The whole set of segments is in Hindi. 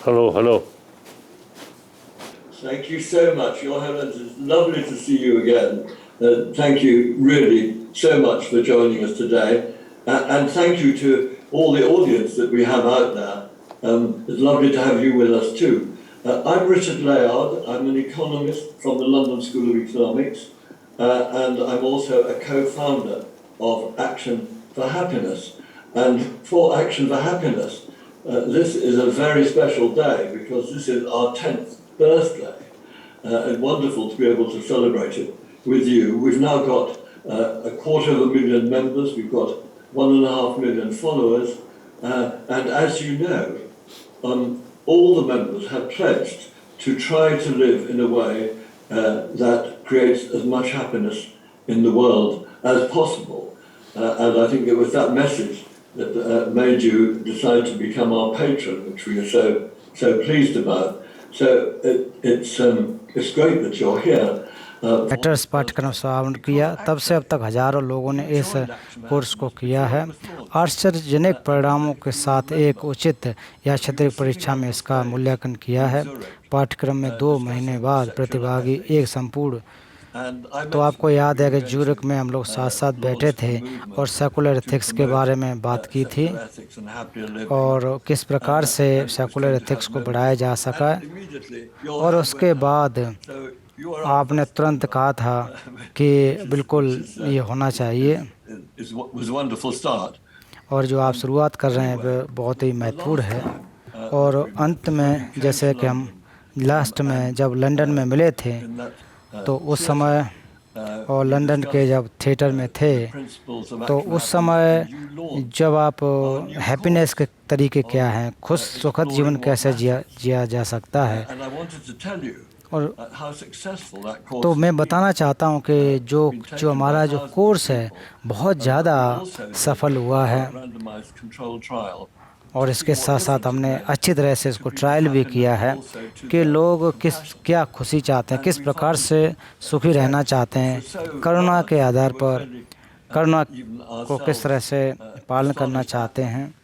Hello, hello. Thank you so much, Your Holiness. It's lovely to see you again. Thank you really so much for joining us today. And thank you to all the audience that we have out there. It's lovely to have you with us too. I'm Richard Layard. I'm an economist from the London School of Economics, and I'm also a co-founder of Action for Happiness. And for Action for Happiness, this is a very special day because this is our 10th birthday, and wonderful to be able to celebrate it with you. We've now got 250,000 members, we've got 1.5 million followers, and as you know, all the members have pledged to try to live in a way that creates as much happiness in the world as possible. And I think it was that message that made you decide to become our patron, which we are so pleased about. So it's great that you're here. Matters पाठ्यक्रम समापन किया, तब से अब तक हजारों लोगों ने इस कोर्स को किया है। आश्चर्यजनक परिणामों के साथ एक उचित या क्षेत्रीय परीक्षा में इसका मूल्यांकन किया है। पाठ्यक्रम में 2 महीने बाद प्रतिभागी एक संपूर्ण, तो आपको याद है कि ज्यूरिख में हम लोग साथ साथ बैठे थे और सेकुलर एथिक्स के बारे में बात की थी और किस प्रकार से सेकुलर एथिक्स को बढ़ाया जा सका। और उसके बाद आपने तुरंत कहा था कि बिल्कुल ये होना चाहिए, और जो आप शुरुआत कर रहे हैं वो बहुत ही महत्वपूर्ण है। और अंत में जैसे कि हम लास्ट में जब लंदन में मिले थे तो उस समय, और लंदन के जब थिएटर में थे तो उस समय जब आप हैप्पीनेस के तरीके क्या हैं, खुश सुखद जीवन कैसे जिया जा सकता है, और तो मैं बताना चाहता हूं कि जो हमारा जो कोर्स है बहुत ज़्यादा सफल हुआ है, और इसके साथ साथ हमने अच्छी तरह से इसको ट्रायल भी किया है कि लोग क्या खुशी चाहते हैं, किस प्रकार से सुखी रहना चाहते हैं, करुणा के आधार पर करुणा को किस तरह से पालन करना चाहते हैं।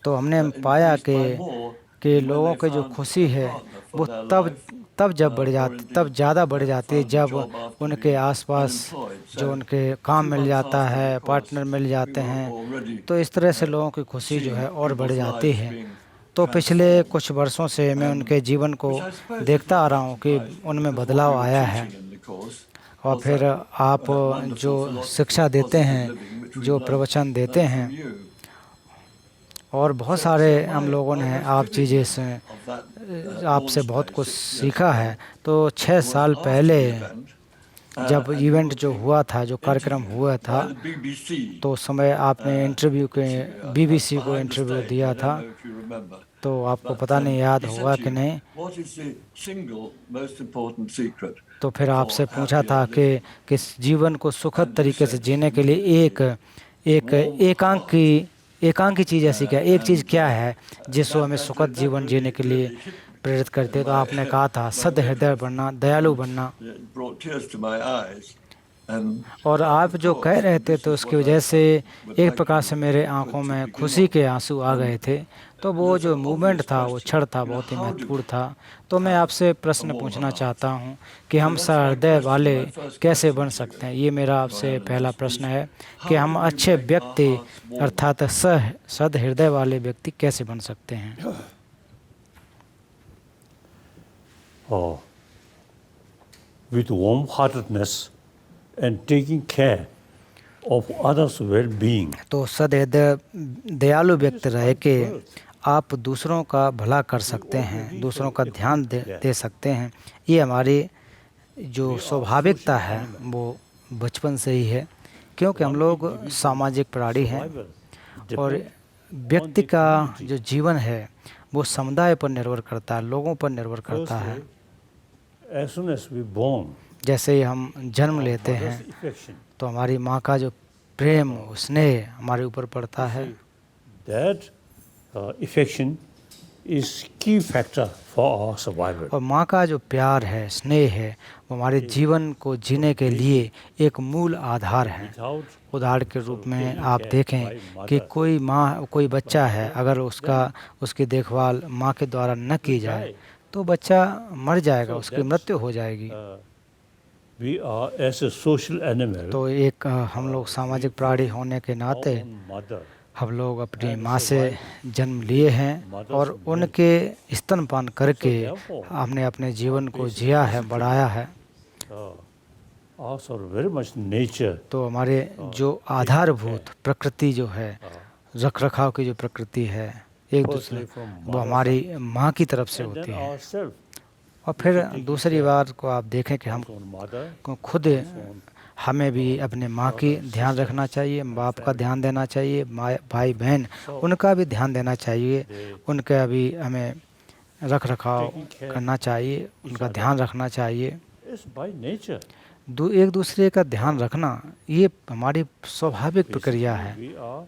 तो हमने पाया कि लोगों की जो खुशी है वो तब ज़्यादा बढ़ जाती है जब उनके आसपास जो उनके काम मिल जाता है, पार्टनर मिल जाते हैं, तो इस तरह से लोगों की खुशी जो है और बढ़ जाती है। तो पिछले कुछ वर्षों से मैं उनके जीवन को देखता आ रहा हूँ कि उनमें बदलाव आया है। और फिर आप जो शिक्षा देते हैं, जो प्रवचन देते हैं, और बहुत सारे हम लोगों ने आप चीज़ें से आपसे बहुत कुछ सीखा है। तो 6 साल पहले जब इवेंट जो हुआ था, जो कार्यक्रम हुआ था, तो उस समय आपने बीबीसी को इंटरव्यू दिया था, तो आपको पता नहीं याद होगा कि नहीं। तो फिर आपसे पूछा था कि किस जीवन को सुखद तरीके से जीने के लिए एकांकी चीज़ ऐसी क्या, एक चीज़ क्या है जिसको हमें सुखद जीवन जीने के लिए प्रेरित करते। तो आपने कहा था सद हृदय बनना, दयालु बनना। और आप जो कह रहे थे तो उसकी वजह से एक प्रकार से मेरे आंखों में खुशी के आंसू आ गए थे। तो वो जो मूवमेंट था, वो क्षण था, बहुत ही महत्वपूर्ण था। तो मैं आपसे प्रश्न पूछना चाहता हूँ कि हम सहृदय वाले कैसे बन सकते हैं। ये मेरा आपसे पहला प्रश्न है कि हम अच्छे व्यक्ति अर्थात सद हृदय वाले व्यक्ति कैसे बन सकते हैं। With warm-heartedness and taking care of others' well-being. तो सदैव दयालु व्यक्ति रहे कि आप दूसरों का भला कर सकते हैं, दूसरों का ध्यान दे सकते हैं। ये हमारी जो स्वाभाविकता है वो बचपन से ही है, क्योंकि हम लोग सामाजिक प्राणी हैं और व्यक्ति का जो जीवन है वो समुदाय पर निर्भर करता है, लोगों पर निर्भर करता है। जैसे ही हम जन्म लेते हैं तो हमारी माँ का जो प्रेम, स्नेह हमारे ऊपर पड़ता है। That affection is key factor for our survival. और माँ का जो प्यार है, स्नेह है, वो हमारे जीवन को जीने के लिए एक मूल आधार है। Without उदाहरण के रूप में आप देखें कि कोई माँ, कोई बच्चा है, अगर उसकी देखभाल माँ के द्वारा न की जाए तो बच्चा मर जाएगा, उसकी मृत्यु हो जाएगी। we are as a social animal, तो एक हम लोग सामाजिक प्राणी होने के नाते own mother, हम लोग अपनी माँ से जन्म लिए हैं और उनके स्तनपान करके हमने अपने जीवन को जिया है, बढ़ाया है। also very much nature, तो हमारे जो आधारभूत प्रकृति जो है, रख रखाव की जो प्रकृति है एक दूसरे, वो हमारी माँ की तरफ से and then होती है। ourselves, और फिर दूसरी बात को आप देखें कि हम own mother, को खुद हमें भी अपने माँ की ध्यान रखना चाहिए, बाप का ध्यान देना चाहिए, भाई बहन उनका भी ध्यान देना चाहिए, उनका भी हमें रख रखाव करना चाहिए, उनका ध्यान रखना चाहिए। is by nature. एक दूसरे का ध्यान रखना ये हमारी स्वाभाविक प्रक्रिया है, We are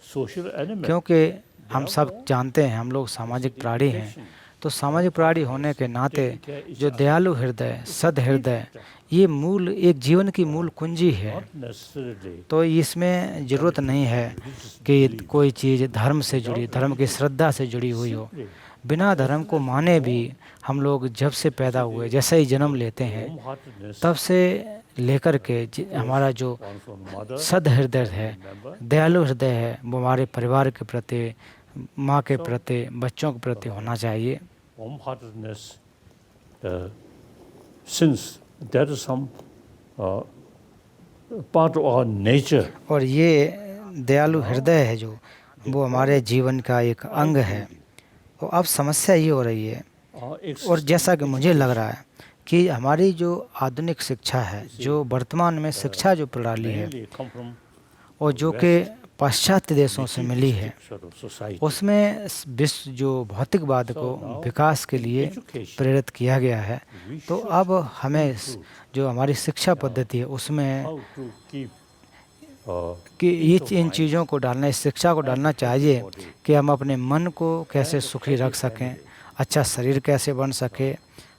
social animal. क्योंकि हम सब जानते हैं हम लोग सामाजिक प्राणी हैं। तो सामाजिक प्राणी होने के नाते जो दयालु हृदय, सद हृदय, ये मूल एक जीवन की मूल कुंजी है। Not necessarily तो इसमें ज़रूरत नहीं है कि कोई चीज़ धर्म से जुड़ी, धर्म की श्रद्धा से जुड़ी हुई हो। बिना धर्म को माने भी हम लोग जब से पैदा हुए, जैसे ही जन्म लेते हैं, warm-heartedness तब से लेकर के हमारा जो comes from mother, सद हृदय है, दयालु हृदय है, वो हमारे परिवार के प्रति, माँ के प्रति, बच्चों के प्रति होना चाहिए। warm-heartedness, since that is some part of our nature. और ये दयालु हृदय है जो, वो हमारे जीवन का एक अंग है। तो अब समस्या ये हो रही है, और जैसा कि मुझे लग रहा है कि हमारी जो आधुनिक शिक्षा है, जो वर्तमान में शिक्षा जो प्रणाली है, Mainly come from और जो कि पाश्चात्य देशों से मिली है, sort of society. उसमें विश्व जो भौतिकवाद को विकास के लिए प्रेरित किया गया है। तो अब हमें जो हमारी शिक्षा पद्धति है उसमें How to keep कि इन चीज़ों को डालना, इस शिक्षा को डालना चाहिए कि हम अपने मन को कैसे सुखी रख सकें, अच्छा शरीर कैसे बन सके,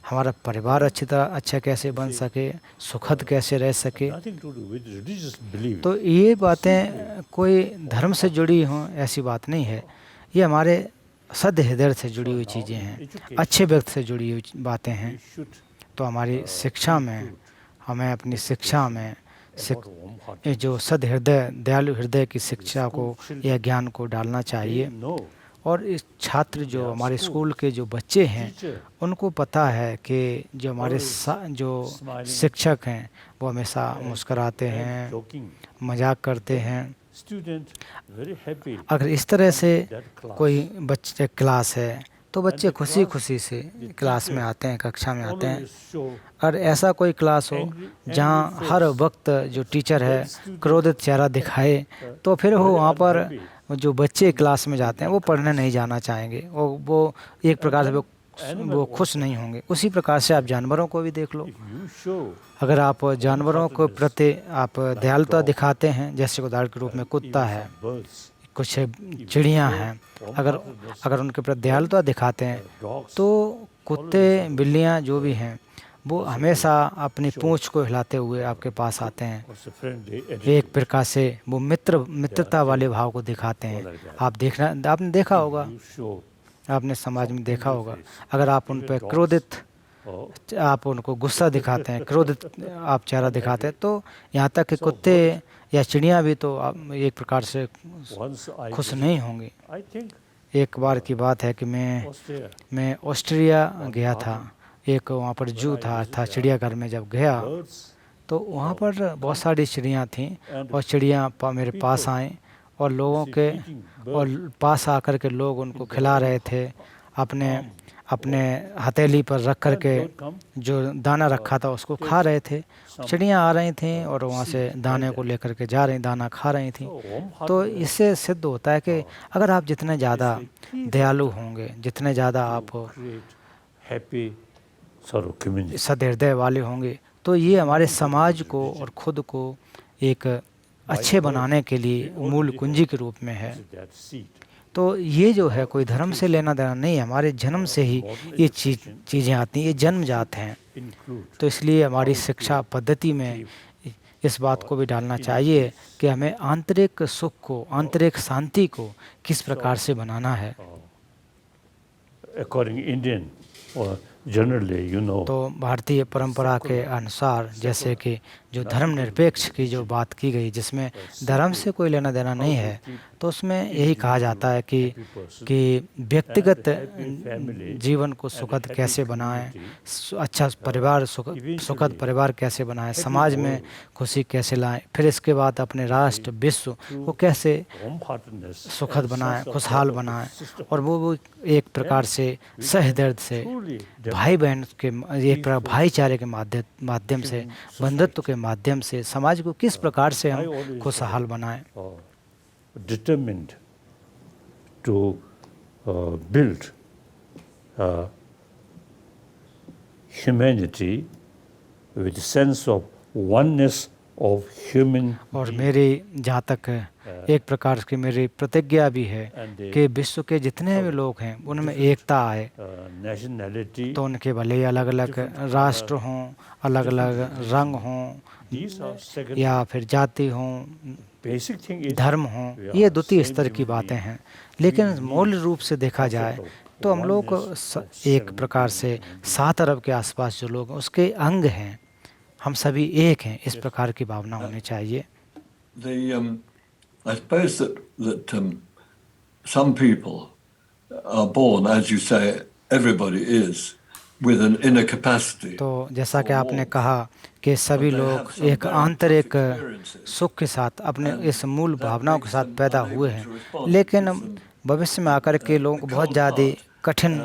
हमारा परिवार अच्छी तरह अच्छा कैसे बन सके, सुखद कैसे रह सके। nothing to do with religious belief. तो ये बातें कोई धर्म से जुड़ी हों ऐसी बात नहीं है, ये हमारे सद हृदय से जुड़ी हुई चीज़ें हैं, अच्छे व्यक्ति से जुड़ी हुई बातें हैं। We should तो हमारी शिक्षा में, हमें अपनी शिक्षा में warm-hearted. ये जो सद हृदय, दयालु हृदय की शिक्षा को या ज्ञान को डालना चाहिए। No, और इस छात्र जो हमारे स्कूल के जो बच्चे हैं, उनको पता है कि जो हमारे जो शिक्षक हैं वो हमेशा मुस्कराते हैं, joking. मजाक करते हैं। Student very happy. अगर इस तरह से That class. कोई बच्चे क्लास है तो बच्चे खुशी खुशी से क्लास में आते हैं, कक्षा में आते हैं। Always show और ऐसा कोई क्लास हो जहाँ हर वक्त जो टीचर है क्रोधित चेहरा दिखाए, तो फिर वो वहाँ पर जो बच्चे क्लास में जाते हैं वो पढ़ने नहीं जाना चाहेंगे, वो एक प्रकार से वो खुश नहीं होंगे। उसी प्रकार से आप जानवरों को भी देख लो, you show अगर आप जानवरों को प्रति आप दयालुता दिखाते हैं, जैसे उदाहरण के रूप में कुत्ता है, birds, कुछ चिड़ियाँ हैं, अगर उनके प्रति दयालुता दिखाते हैं dogs, तो कुत्ते बिल्लियाँ जो भी हैं वो हमेशा अपनी पूंछ को हिलाते हुए आपके पास आते हैं। was a friendly एक प्रकार से वो मित्रता वाले भाव को दिखाते हैं। आपने देखा होगा, you show आपने समाज में देखा होगा, अगर आप उन पर क्रोधित, or आप उनको गुस्सा दिखाते हैं, क्रोधित आप चेहरा दिखाते हैं, तो यहाँ तक कि कुत्ते या चिड़ियाँ भी तो एक प्रकार से once I खुश नहीं होंगी। I think एक बार की बात है कि Austria मैं ऑस्ट्रिया गया था, एक वहाँ पर जू था चिड़ियाघर में जब गया birds तो वहाँ पर बहुत सारी चिड़ियाँ थीं, और चिड़ियाँ मेरे पास आएँ और लोगों के और पास आकर के लोग उनको खिला रहे थे, अपने हथेली पर रख कर के जो दाना रखा था उसको खा रहे थे। चिड़ियाँ आ रही थीं और वहाँ से दाने को लेकर के जा रही, दाना खा रही थीं। तो इससे सिद्ध होता है कि अगर आप जितने ज़्यादा दयालु होंगे, जितने ज़्यादा आप create happy sort of community. सदहृदय वाले होंगे, तो ये हमारे समाज को और खुद को एक अच्छे बनाने के लिए मूल कुंजी के रूप में है। That seed. तो ये जो है कोई धर्म से लेना देना नहीं है, हमारे जन्म से ही ये चीज़ें आती हैं, ये जन्मजात हैं। include तो इसलिए हमारी शिक्षा पद्धति में इस बात को भी डालना चाहिए कि हमें आंतरिक सुख को, आंतरिक शांति को किस प्रकार से बनाना है। according Indian or generally, you know, तो भारतीय परंपरा के अनुसार जैसे कि जो धर्मनिरपेक्ष की जो बात की गई, जिसमें धर्म से कोई लेना देना नहीं है, तो उसमें यही कहा जाता है कि व्यक्तिगत जीवन को सुखद कैसे बनाएं, अच्छा परिवार सुखद परिवार कैसे बनाएं, समाज में खुशी कैसे लाएं, फिर इसके बाद अपने राष्ट्र विश्व को कैसे wholeheartedness सुखद बनाएं, खुशहाल बनाएं, और वो एक प्रकार से सहदर्द से भाई बहन के एक प्रकार भाईचारे के माध्यम से, बंधुत्व के माध्यम से समाज को किस प्रकार से हम खुशहाल बनाएं। determined to build humanity with sense of oneness of human और मेरी जहाँ तक एक प्रकार की मेरी प्रतिज्ञा भी है कि विश्व के जितने भी लोग हैं उनमें एकता आए, nationality. तो उनके भले ही अलग अलग राष्ट्र हों, अलग अलग रंग हों, These are second या फिर जाति हों, basic thing is धर्म हों, ये द्वितीय स्तर की बातें हैं। लेकिन मूल रूप से देखा जाए तो हम लोग एक प्रकार से 7 अरब के आसपास जो लोग हैं उसके अंग हैं, हम सभी एक हैं, इस प्रकार की भावना होनी चाहिए। I suppose that some people are born, as you say, everybody is, with an inner capacity. तो जैसा कि आपने कहा कि सभी लोग एक आंतरिक सुख के साथ अपने इस मूल भावनाओं के साथ पैदा हुए हैं, लेकिन भविष्य में आकर के लोगों को बहुत ज़्यादा कठिन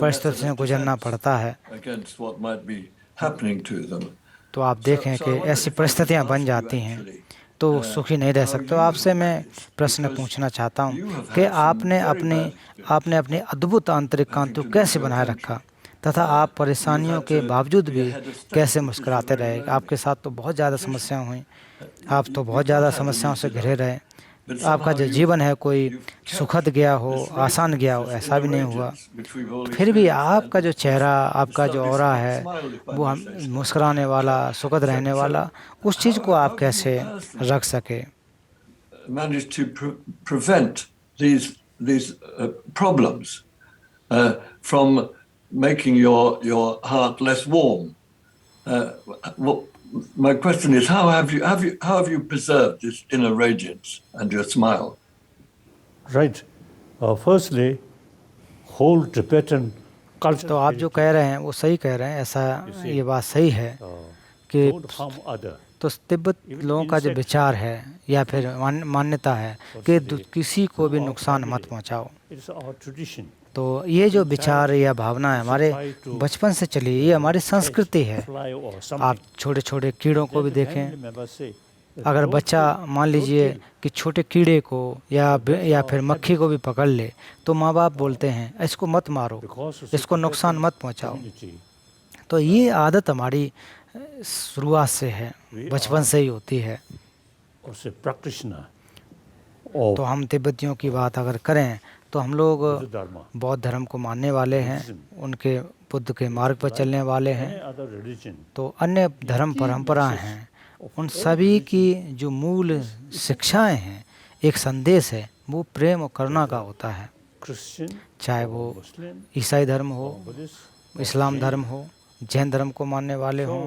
परिस्थितियों से गुजरना पड़ता है। Against what might be happening to them. तो आप देखें कि ऐसी परिस्थितियां बन जाती हैं तो सुखी नहीं रह सकते। तो आपसे मैं प्रश्न पूछना चाहता हूं कि आपने अपनी अद्भुत आंतरिक कांति को कैसे बनाए रखा, तथा आप परेशानियों के बावजूद भी कैसे मुस्कुराते रहे। आपके साथ तो बहुत ज़्यादा समस्याएं हुई, आप तो बहुत ज़्यादा समस्याओं से घिरे रहे। आपका जो जीवन है कोई सुखद गया हो, आसान गया हो, ऐसा भी नहीं हुआ। फिर भी आपका जो चेहरा, आपका जो ऑरा है, वो हम मुस्कुराने वाला, सुखद रहने वाला, उस चीज़ को आप कैसे रख सके। Managed to prevent these problems from making your heart less warm. My question is, how have you preserved this inner radiance and your smile? Right. Firstly, whole Tibetan culture. तो आप जो कह रहे हैं वो सही कह रहे हैं, ऐसा ये बात सही है कि Don't harm other. तो तिब्बत लोगों का जो विचार है या फिर मान्यता है कि किसी को भी नुकसान मत पहुंचाओ। It's our tradition. तो ये जो विचार या भावना है हमारे बचपन से चली, ये हमारी संस्कृति है। Fly or आप something. छोटे छोटे कीड़ों को भी देखें, Family members say, अगर बच्चा मान लीजिए कि छोटे कीड़े को या फिर मक्खी को भी पकड़ ले तो माँ बाप बोलते हैं इसको मत मारो, इसको नुकसान मत पहुंचाओ। community, तो ये आदत हमारी शुरुआत से है, बचपन से ही होती है। or say practitioner of तो हम तिब्बतियों की बात अगर करें तो हम लोग Buddha Dharma, बौद्ध धर्म को मानने वाले हैं, उनके बुद्ध के मार्ग पर चलने वाले हैं। any other religion, तो अन्य धर्म परंपराएं हैं, उन सभी की जो मूल शिक्षाएं हैं, एक संदेश है, वो प्रेम और करुणा का होता है। Christian, चाहे वो Muslim, ईसाई धर्म हो, Buddhist, इस्लाम धर्म हो, जैन धर्म को मानने वाले हों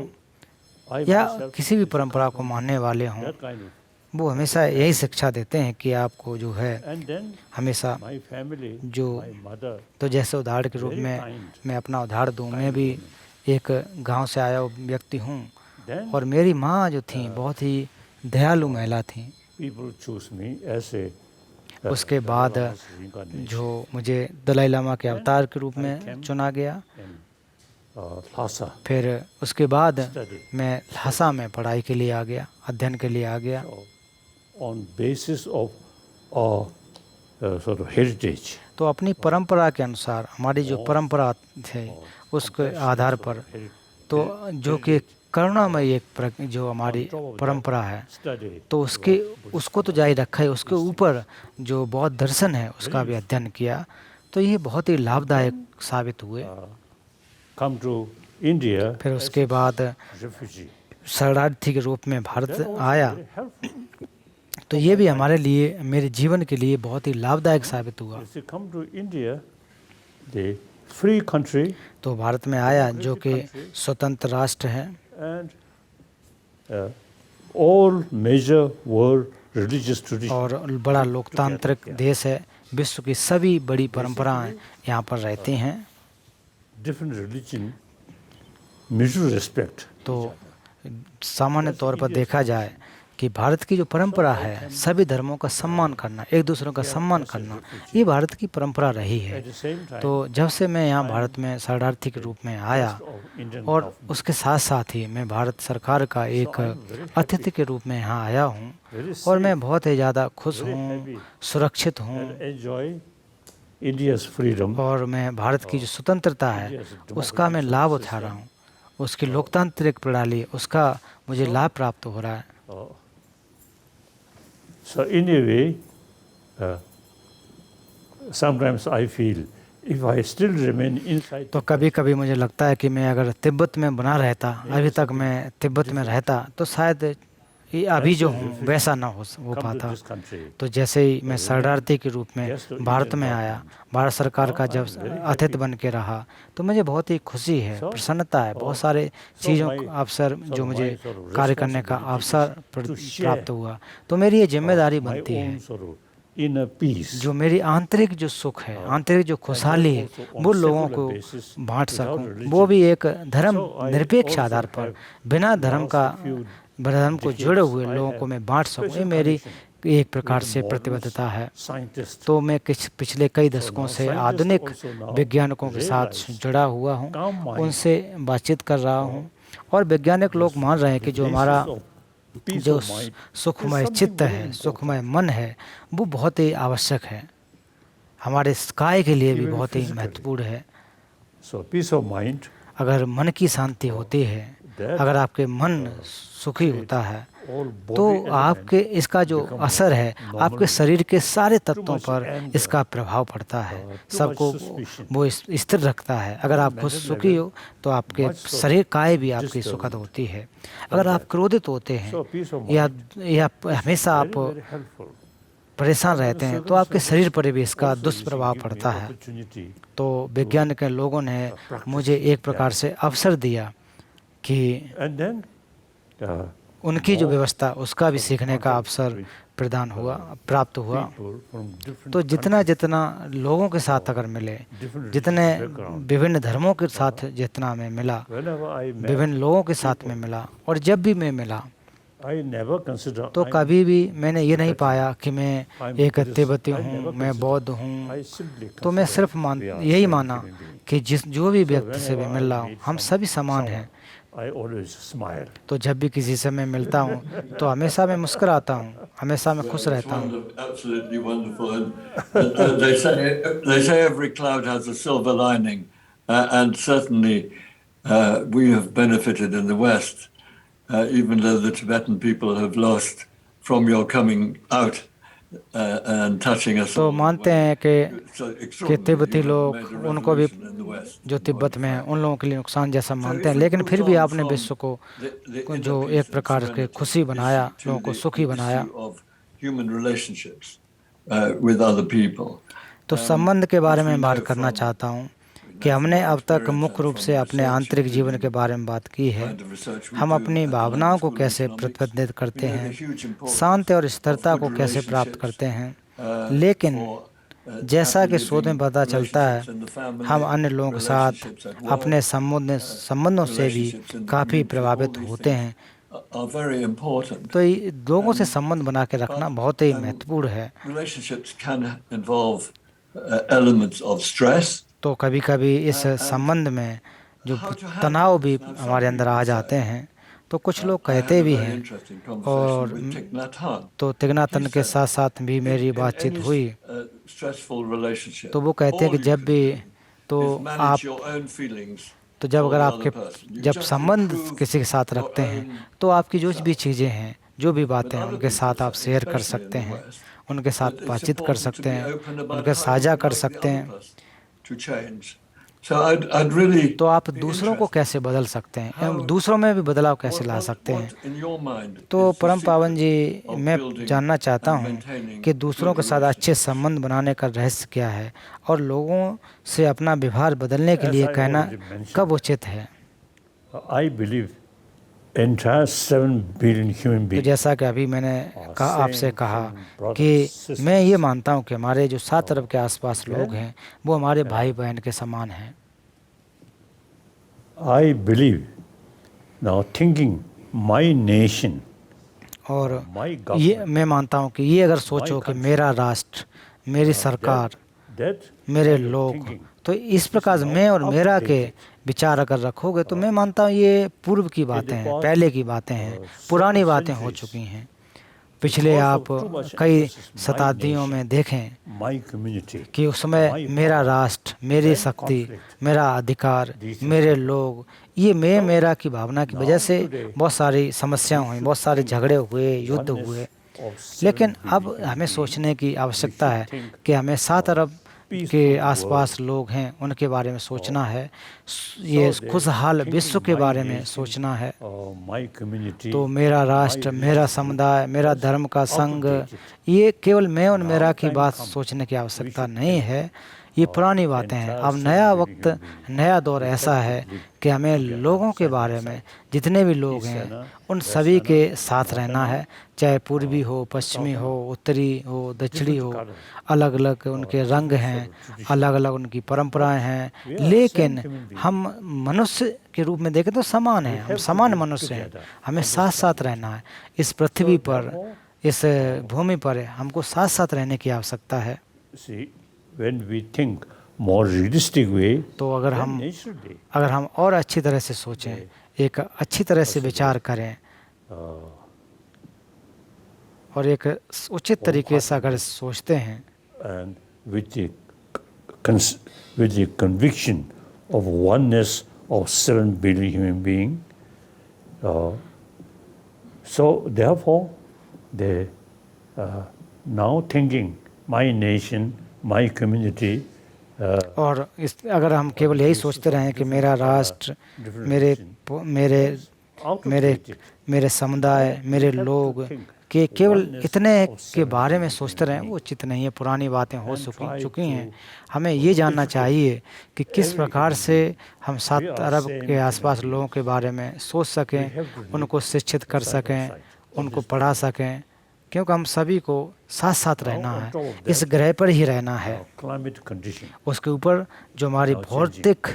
I या myself किसी भी परंपरा को मानने वाले हों, that kind of. वो हमेशा यही शिक्षा देते हैं कि आपको जो है And then हमेशा my family, जो my mother, तो जैसे उदाहरण के रूप में मैं अपना उदाहरण दूँ, मैं भी एक गांव से आया व्यक्ति हूँ then और मेरी माँ जो थी बहुत ही दयालु महिला थी। people choose me as a उसके बाद reincarnation जो मुझे दलाई लामा के अवतार के रूप में चुना गया, in Lhasa. फिर उसके बाद Study. मैं लहासा में पढ़ाई के लिए आ गया, अध्ययन के लिए आ गया। So, on basis of sort of heritage, तो अपनी परंपरा के अनुसार हमारी जो परंपरा थे उसके आधार पर, तो जो कि करुणामय एक जो हमारी परंपरा है, तो उसको तो जारी रखा है, उसके ऊपर जो बौद्ध दर्शन है उसका भी अध्ययन किया, तो ये बहुत ही लाभदायक साबित हुए। come to India फिर उसके बाद refugee. शरणार्थी के रूप में भारत That also आया, very helpful. तो ये भी हमारे लिए, मेरे जीवन के लिए बहुत ही लाभदायक साबित हुआ। As you come to India, the free country तो भारत में आया जो कि स्वतंत्र राष्ट्र है, and all major world religious traditions. और बड़ा लोकतांत्रिक देश है, विश्व की सभी बड़ी परंपराएं यहाँ पर रहती हैं। Different religion mutual respect. तो सामान्य तौर पर देखा जाए कि भारत की जो परंपरा है, सभी धर्मों का सम्मान करना, एक दूसरों का सम्मान करना, ये भारत की परंपरा रही है। At the same time, तो जब से मैं यहाँ भारत में शरणार्थी के रूप में आया, of Indian और government, उसके साथ साथ ही मैं भारत सरकार का एक अतिथि के रूप में यहाँ आया हूँ, और मैं बहुत ही ज़्यादा खुश हूँ, सुरक्षित हूँ, and enjoy India's freedom. और मैं भारत की जो स्वतंत्रता है उसका मैं लाभ उठा रहा हूँ, उसकी लोकतांत्रिक प्रणाली, उसका मुझे लाभ प्राप्त हो रहा है। So in a way, sometimes I feel if I still remain inside, तो कभी कभी मुझे लगता है कि मैं अगर तिब्बत में बना रहता, अभी तक मैं तिब्बत में रहता, तो शायद ये अभी जो हूँ वैसा ना हो come to पाता। this country, तो जैसे ही मैं शरणार्थी के रूप में भारत में आया, भारत सरकार का जब अतिथि बन के रहा, तो मुझे बहुत ही खुशी है, प्रसन्नता है, बहुत सारे चीज़ों का अवसर जो मुझे कार्य करने का अवसर प्राप्त हुआ। तो मेरी ये जिम्मेदारी my बनती है, own sorrow, inner peace, जो मेरी आंतरिक जो सुख है, आंतरिक जो खुशहाली है, वो लोगों को बांट सकूं, वो भी एक धर्म निरपेक्ष आधार पर, बिना धर्म को जुड़े हुए लोगों को मैं बांट सकूं, ये मेरी एक प्रकार से प्रतिबद्धता है। scientist, तो मैं पिछले कई दशकों से आधुनिक वैज्ञानिकों के साथ जुड़ा हुआ हूँ, उनसे बातचीत कर रहा हूँ, और वैज्ञानिक लोग मान रहे हैं कि जो हमारा जो सुखमय चित्त है, सुखमय मन है, वो बहुत ही आवश्यक है, हमारे काय के लिए भी बहुत ही महत्वपूर्ण है। so peace of mind, अगर मन की शांति होती है, अगर आपके मन सुखी होता है, all तो body आपके इसका जो असर है, आपके शरीर के सारे तत्वों पर इसका प्रभाव पड़ता है, सबको वो स्थिर रखता है। अगर आप खुद सुखी हो तो आपके शरीर काय भी आपकी सुखद होती है। अगर आप क्रोधित होते हैं so peace of या mind, हमेशा आप very helpful. परेशान रहते हैं, तो आपके शरीर पर भी इसका दुष्प्रभाव पड़ता है। Opportunity, तो वैज्ञानिक लोगों ने मुझे एक प्रकार से अवसर दिया कि and then उनकी जो व्यवस्था, उसका भी सीखने का अवसर प्राप्त हुआ। people from different तो जितना लोगों के साथ अगर मिले, जितने विभिन्न धर्मों के साथ जितना मैं मिला, whenever I met, विभिन्न लोगों के साथ में मिला, और जब भी मैं मिला, I never consider तो I'm- कभी भी मैंने ये नहीं पाया कि मैं एक तिब्बती हूँ, मैं बौद्ध हूँ। I simply तो मैं consider सिर्फ we are यही same माना human being. कि जो भी व्यक्ति से मैं मिल रहा हूँ, हम सभी समान हैं। I always smile. तो जब भी किसी से मैं मिलता हूँ, तो हमेशा मैं मुस्कुराता हूँ, हमेशा मैं खुश It's रहता हूँ। absolutely wonderful. And they say every cloud has a silver lining, and certainly we have benefited in the West, even though the Tibetan people have lost from your coming out and touching us. तो all. मानते हैं कि So extraordinary. तिब्बती You have लोग, made a उनको भी revolution in the West. जो तिब्बत में हैं, उन लोगों के लिए नुकसान जैसा So मानते हैं, if we लेकिन move फिर भी on आपने from विश्व को the जो inner एक peace प्रकार and के serenity खुशी बनाया, issue to लोगों को the सुखी बनाया, issue of human relationships with other people. तो संबंध के बारे which we में बात know करना from चाहता हूँ कि हमने अब तक मुख्य रूप से अपने आंतरिक जीवन के बारे में बात की है। हम अपनी भावनाओं को कैसे प्रतिबंधित करते हैं, शांति और स्थिरता को कैसे प्राप्त करते हैं, लेकिन जैसा कि शोध में पता चलता है, हम अन्य लोगों के साथ अपने संबंधों से भी काफ़ी प्रभावित होते हैं। are very important. तो लोगों से संबंध बना के रखना बहुत ही महत्वपूर्ण है। Relationships can involve elements of stress. तो कभी कभी इस संबंध में जो तनाव भी हमारे अंदर आ जाते हैं, तो कुछ लोग कहते भी हैं, और तो तिगनातन के साथ साथ भी मेरी बातचीत हुई, तो वो कहते हैं कि जब भी तो आप तो जब for अगर the आपके other person. You जब just संबंध improve किसी के साथ your रखते हैं own तो आपकी जो भी चीज़ें हैं, जो भी with बातें हैं, other उनके साथ people, आप शेयर कर especially in सकते the हैं, West, उनके साथ that it's बातचीत कर important to सकते be हैं, open about उनके how you साझा can कर make the सकते other हैं। person to change. So I'd really तो आप be दूसरों को interested कैसे बदल सकते हैं एवं how दूसरों में भी बदलाव कैसे ला सकते हैं। what in your mind तो is the परम पावन secret जी, of मैं building जानना चाहता and हूँ maintaining कि दूसरों good के साथ अच्छे relationships? संबंध बनाने का रहस्य क्या है और लोगों से अपना व्यवहार बदलने के As लिए I कहना already mentioned, कब उचित है। I believe entire 7 billion human तो beings जैसा कि अभी मैंने आपसे कहा कि मैं ये मानता हूँ कि हमारे जो 7 अरब के आसपास लोग हैं वो हमारे भाई बहन के समान हैं। I believe now thinking my nation, और my ये government, मैं मानता हूँ कि ये अगर सोचो कि मेरा राष्ट्र, मेरी सरकार, that मेरे kind of लोग, thinking तो इस प्रकार से मैं और मेरा के विचार अगर रखोगे तो मैं मानता हूँ ये पूर्व की बातें हैं, पहले की बातें हैं, पुरानी बातें हो चुकी हैं। पिछले आप कई शताब्दियों में देखें my community, कि उस समय मेरा राष्ट्र, मेरी शक्ति, मेरा अधिकार, मेरे लोग, ये मैं मेरा की भावना की वजह से बहुत सारी समस्याएं हुई, बहुत सारे झगड़े हुए, युद्ध हुए। लेकिन अब हमें सोचने की आवश्यकता है कि हमें 7 अरब के आसपास लोग हैं उनके बारे में सोचना है, ये खुशहाल विश्व के बारे में सोचना है। my community, तो मेरा राष्ट्र, मेरा समुदाय, मेरा धर्म का संघ, ये केवल मैं और मेरा की बात सोचने की आवश्यकता नहीं है, ये पुरानी बातें हैं। अब नया वक्त, नया दौर ऐसा है कि हमें लोगों के बारे में, जितने भी लोग हैं उन सभी के साथ रहना है, चाहे पूर्वी हो, पश्चिमी हो, उत्तरी हो, दक्षिणी हो, अलग अलग उनके रंग हैं, अलग अलग उनकी परंपराएं हैं, लेकिन हम मनुष्य के रूप में देखें तो समान हैं, हम समान मनुष्य हैं, हमें साथ साथ रहना है। इस पृथ्वी पर, इस भूमि पर हमको साथ साथ रहने की आवश्यकता है। See, when we think more realistic way, तो अगर naturally, हम और अच्छी तरह से सोचें, एक अच्छी तरह से विचार करें और एक उचित तरीके से अगर सोचते हैं and with the conviction of oneness of 7 billion human beings, so therefore they now thinking my nation, my community, और इस अगर हम केवल यही सोचते रहें कि मेरा राष्ट्र, मेरे समुदाय, मेरे लोग, कि केवल इतने के बारे में सोचते रहें, वो उचित नहीं है। पुरानी बातें हो चुकी हैं। हमें ये जानना चाहिए कि किस प्रकार से हम 7 अरब के आसपास लोगों के बारे में सोच सकें, उनको शिक्षित कर सकें, उनको पढ़ा सकें, क्योंकि हम सभी को साथ साथ रहना है, इस ग्रह पर ही रहना है। उसके ऊपर जो हमारी भौतिक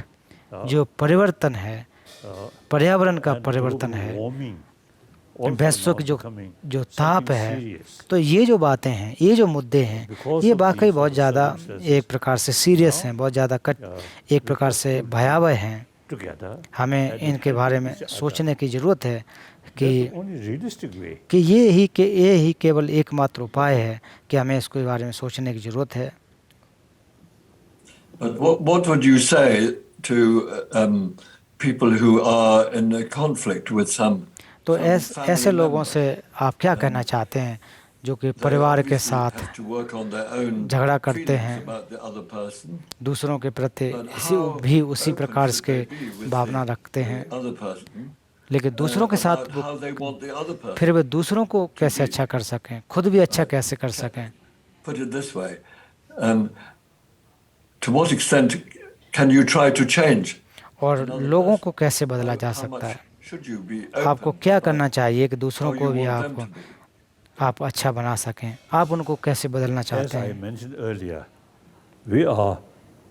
जो परिवर्तन है, पर्यावरण का परिवर्तन है, वैश्विक जो ताप है, तो ये जो बातें हैं, ये जो मुद्दे हैं, ये वाकई बहुत ज़्यादा एक प्रकार से सीरियस हैं, बहुत ज़्यादा एक प्रकार से भयावह हैं। हमें इनके बारे में सोचने की ज़रूरत है कि ये ही केवल एकमात्र उपाय है कि हमें इसके बारे में सोचने की ज़रूरत है। But what would you say to people who are in a conflict with some? तो ऐसे लोगों से आप क्या कहना चाहते हैं जो कि परिवार के साथ झगड़ा करते हैं, दूसरों के प्रति उसी प्रकार के भावना रखते हैं, लेकिन दूसरों के साथ फिर वे दूसरों को कैसे अच्छा कर सकें, खुद भी अच्छा कैसे कर सकें? Put it this way, to what extent can you try to change? और लोगों को कैसे बदला जा सकता है? आपको क्या करना चाहिए कि दूसरों को भी आप अच्छा बना सकें? आप उनको कैसे बदलना चाहते हैं? We are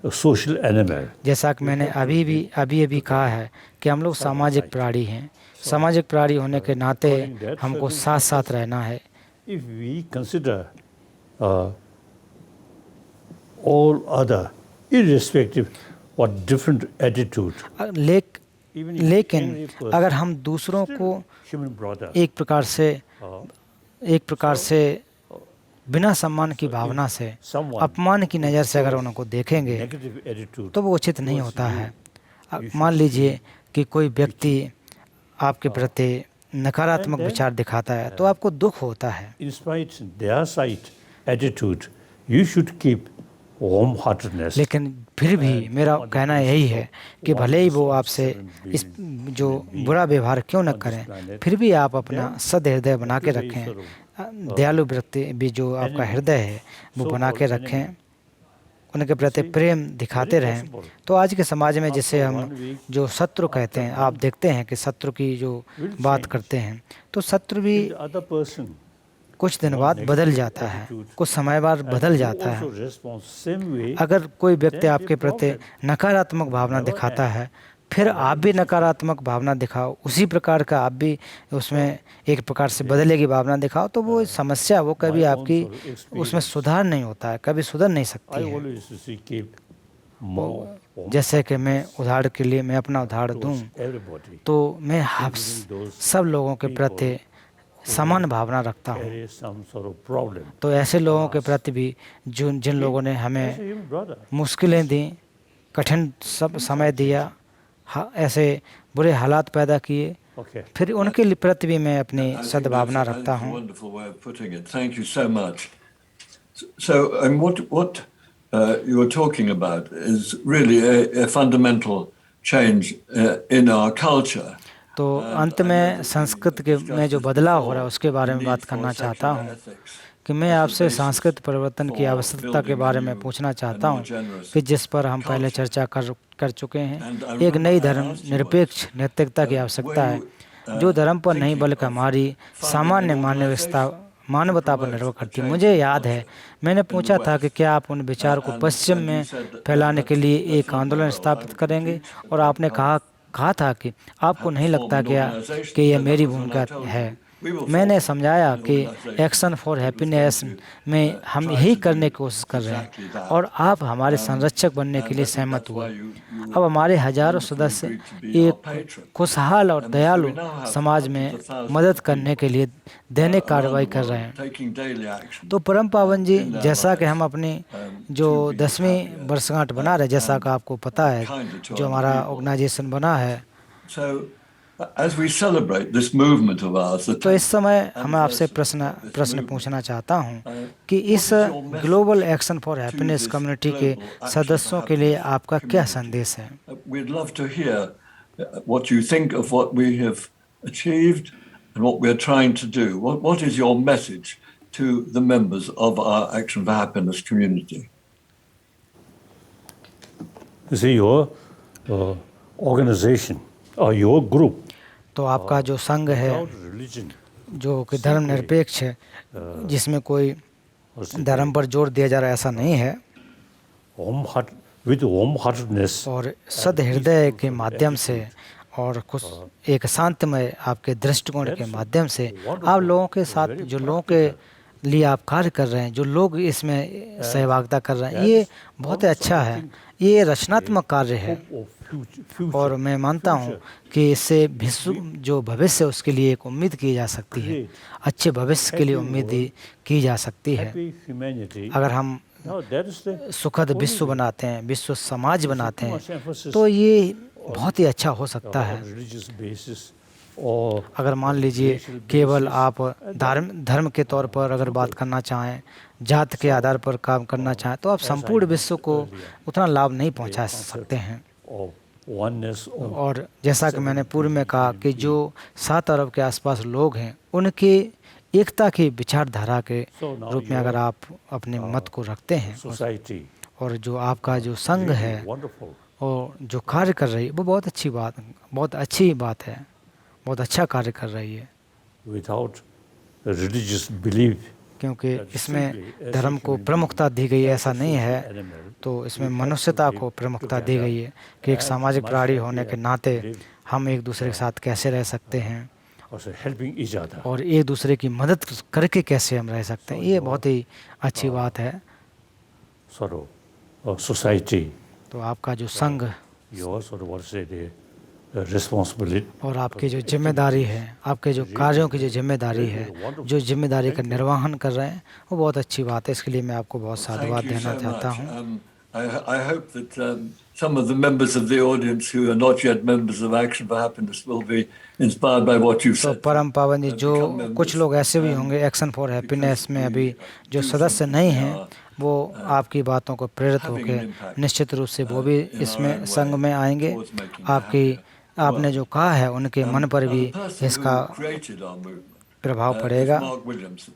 a social animal. जैसा कि मैंने अभी कहा है कि हम लोग सामाजिक प्राणी हैं। सामाजिक प्राणी होने के नाते हमको साथ साथ रहना है। If we consider all other irrespective or different attitude, लेकिन अगर हम दूसरों को एक प्रकार से बिना सम्मान की भावना से, अपमान की नज़र से अगर उनको देखेंगे तो वो उचित नहीं होता है। मान लीजिए कि कोई व्यक्ति आपके प्रति नकारात्मक विचार दिखाता है तो आपको दुख होता है, In spite their side attitude, you should keep warm-heartedness. लेकिन फिर भी मेरा कहना यही है कि भले ही वो आपसे इस जो बुरा व्यवहार क्यों न करें, फिर भी आप अपना सद्हृदय बना के रखें, दयालु व्यक्ति भी जो आपका हृदय है वो बना के रखें, उनके प्रति प्रेम दिखाते रहें। तो आज के समाज में जिसे हम जो शत्रु कहते हैं, आप देखते हैं कि शत्रु की जो बात करते हैं तो शत्रु भी The other person कुछ दिन बाद बदल जाता है, कुछ समय बाद बदल जाता है। also responds same way. अगर कोई व्यक्ति आपके प्रति नकारात्मक भावना दिखाता है, फिर आप भी नकारात्मक भावना दिखाओ, उसी प्रकार का आप भी उसमें एक प्रकार से बदलेगी भावना दिखाओ, तो वो समस्या वो कभी आपकी उसमें सुधार नहीं होता है, कभी सुधर नहीं I सकती है। always used to keep more warm जैसे कि मैं उदाहरण के लिए मैं अपना उदाहरण दूं towards everybody. तो मैं सब लोगों के प्रति समान भावना रखता हूँ। There is some sort of problem. तो ऐसे लोगों के प्रति भी जिन लोगों ने हमें Say, "Even brother, मुश्किलें दी, कठिन समय दिया, ऐसे बुरे हालात पैदा किए, okay, फिर उनके प्रति भी मैं अपनी I think सद्भावना that's रखता a हूँ। wonderful way of putting it. Thank you so much. So, what you're talking about is really a fundamental change in our culture. तो अंत में संस्कृत के में जो बदलाव हो रहा है उसके बारे में बात करना चाहता हूँ कि मैं आपसे सांस्कृतिक परिवर्तन की आवश्यकता के बारे में पूछना चाहता हूँ कि जिस पर हम पहले चर्चा कर चुके हैं। एक नई धर्म निरपेक्ष नैतिकता की आवश्यकता है, जो धर्म पर नहीं बल्कि हमारी सामान्य मानवता पर निर्भर करती है। मुझे याद है मैंने पूछा था कि क्या आप उन विचारों को पश्चिम में फैलाने के लिए एक आंदोलन स्थापित करेंगे, और आपने कहा था कि आपको नहीं लगता क्या कि यह मेरी भूमिका है। मैंने समझाया कि एक्शन फॉर हैप्पीनेस में हम यही करने की कोशिश कर रहे हैं, और आप हमारे संरक्षक बनने के लिए सहमत हुए। अब हमारे हजारों सदस्य एक खुशहाल और दयालु समाज में मदद करने के लिए दैनिक कार्रवाई कर रहे हैं। तो परम पावन जी, जैसा कि हम अपनी जो 10वीं वर्षगांठ बना रहे, जैसा कि आपको पता है जो हमारा ऑर्गेनाइजेशन बना है, तो इस समय मैं आपसे प्रश्न पूछना चाहता हूँ कि इस global action for happiness community के सदस्यों के लिए आपका क्या संदेश है? We'd love to hear what you think of what we have achieved and what we're trying to do. What is your message to the members of our Action for Happiness community? you see, your organization or your group, तो आपका जो संघ है without religion, जो कि धर्म निरपेक्ष है, जिसमें कोई धर्म पर जोर दिया जा रहा है, ऐसा नहीं है, with warm-heartedness, और सद्हृदय के माध्यम से और कुछ एक शांतमय आपके दृष्टिकोण के माध्यम से आप लोगों के साथ, जो लोगों के लिए आप कार्य कर रहे हैं, जो लोग इसमें सहभागिता कर रहे हैं, ये बहुत ही अच्छा है। ये रचनात्मक कार्य है, और मैं मानता हूँ कि इससे विश्व जो भविष्य उसके लिए एक उम्मीद की जा सकती है, अच्छे भविष्य के लिए उम्मीद की जा सकती है। अगर हम सुखद विश्व बनाते हैं, विश्व समाज बनाते हैं, तो ये बहुत ही अच्छा हो सकता है। अगर मान लीजिए केवल आप धर्म के तौर पर अगर बात करना चाहें, जात के आधार पर काम करना चाहें, तो आप संपूर्ण विश्व को उतना लाभ नहीं पहुंचा सकते हैं। और जैसा कि मैंने पूर्व में कहा कि जो 7 अरब के आसपास लोग हैं, उनके एकता की विचारधारा के रूप में अगर आप अपने मत को रखते हैं, और जो आपका जो संघ है और जो कार्य कर रही है, वो बहुत अच्छी बात है, बहुत अच्छा कार्य कर रही है। Without religious belief, क्योंकि इसमें धर्म को प्रमुखता दी गई है ऐसा नहीं है, तो इसमें मनुष्यता को प्रमुखता दी गई है कि एक सामाजिक प्राणी होने के नाते हम एक दूसरे के साथ कैसे रह सकते हैं, और एक दूसरे की मदद करके कैसे हम रह सकते हैं। ये बहुत ही अच्छी बात है। सोसाइटी, तो आपका जो संघ और आपकी जो जिम्मेदारी है, आपके जो कार्यों की जो जिम्मेदारी है, जो जिम्मेदारी का निर्वहन कर रहे हैं, वो बहुत अच्छी बात है। इसके लिए मैं आपको बहुत साधुवाद देना चाहता हूँ। I hope that some of the members of the audience who are not yet members of Action for Happiness will be inspired by what you've तो said. परम पावन जी, जो become members. कुछ लोग ऐसे भी And होंगे एक्शन फॉर हैप्पीनेस में because अभी we जो do सदस्य think नहीं we हैं, are, वो आपकी बातों को प्रेरित having होकर an impact, निश्चित रूप से वो भी in our इसमें own संग way में आएंगे। towards making a आपकी happier आपने जो कहा है उनके मन पर Now, भी the person इसका who created our movement प्रभाव is पड़ेगा। Mark Williamson.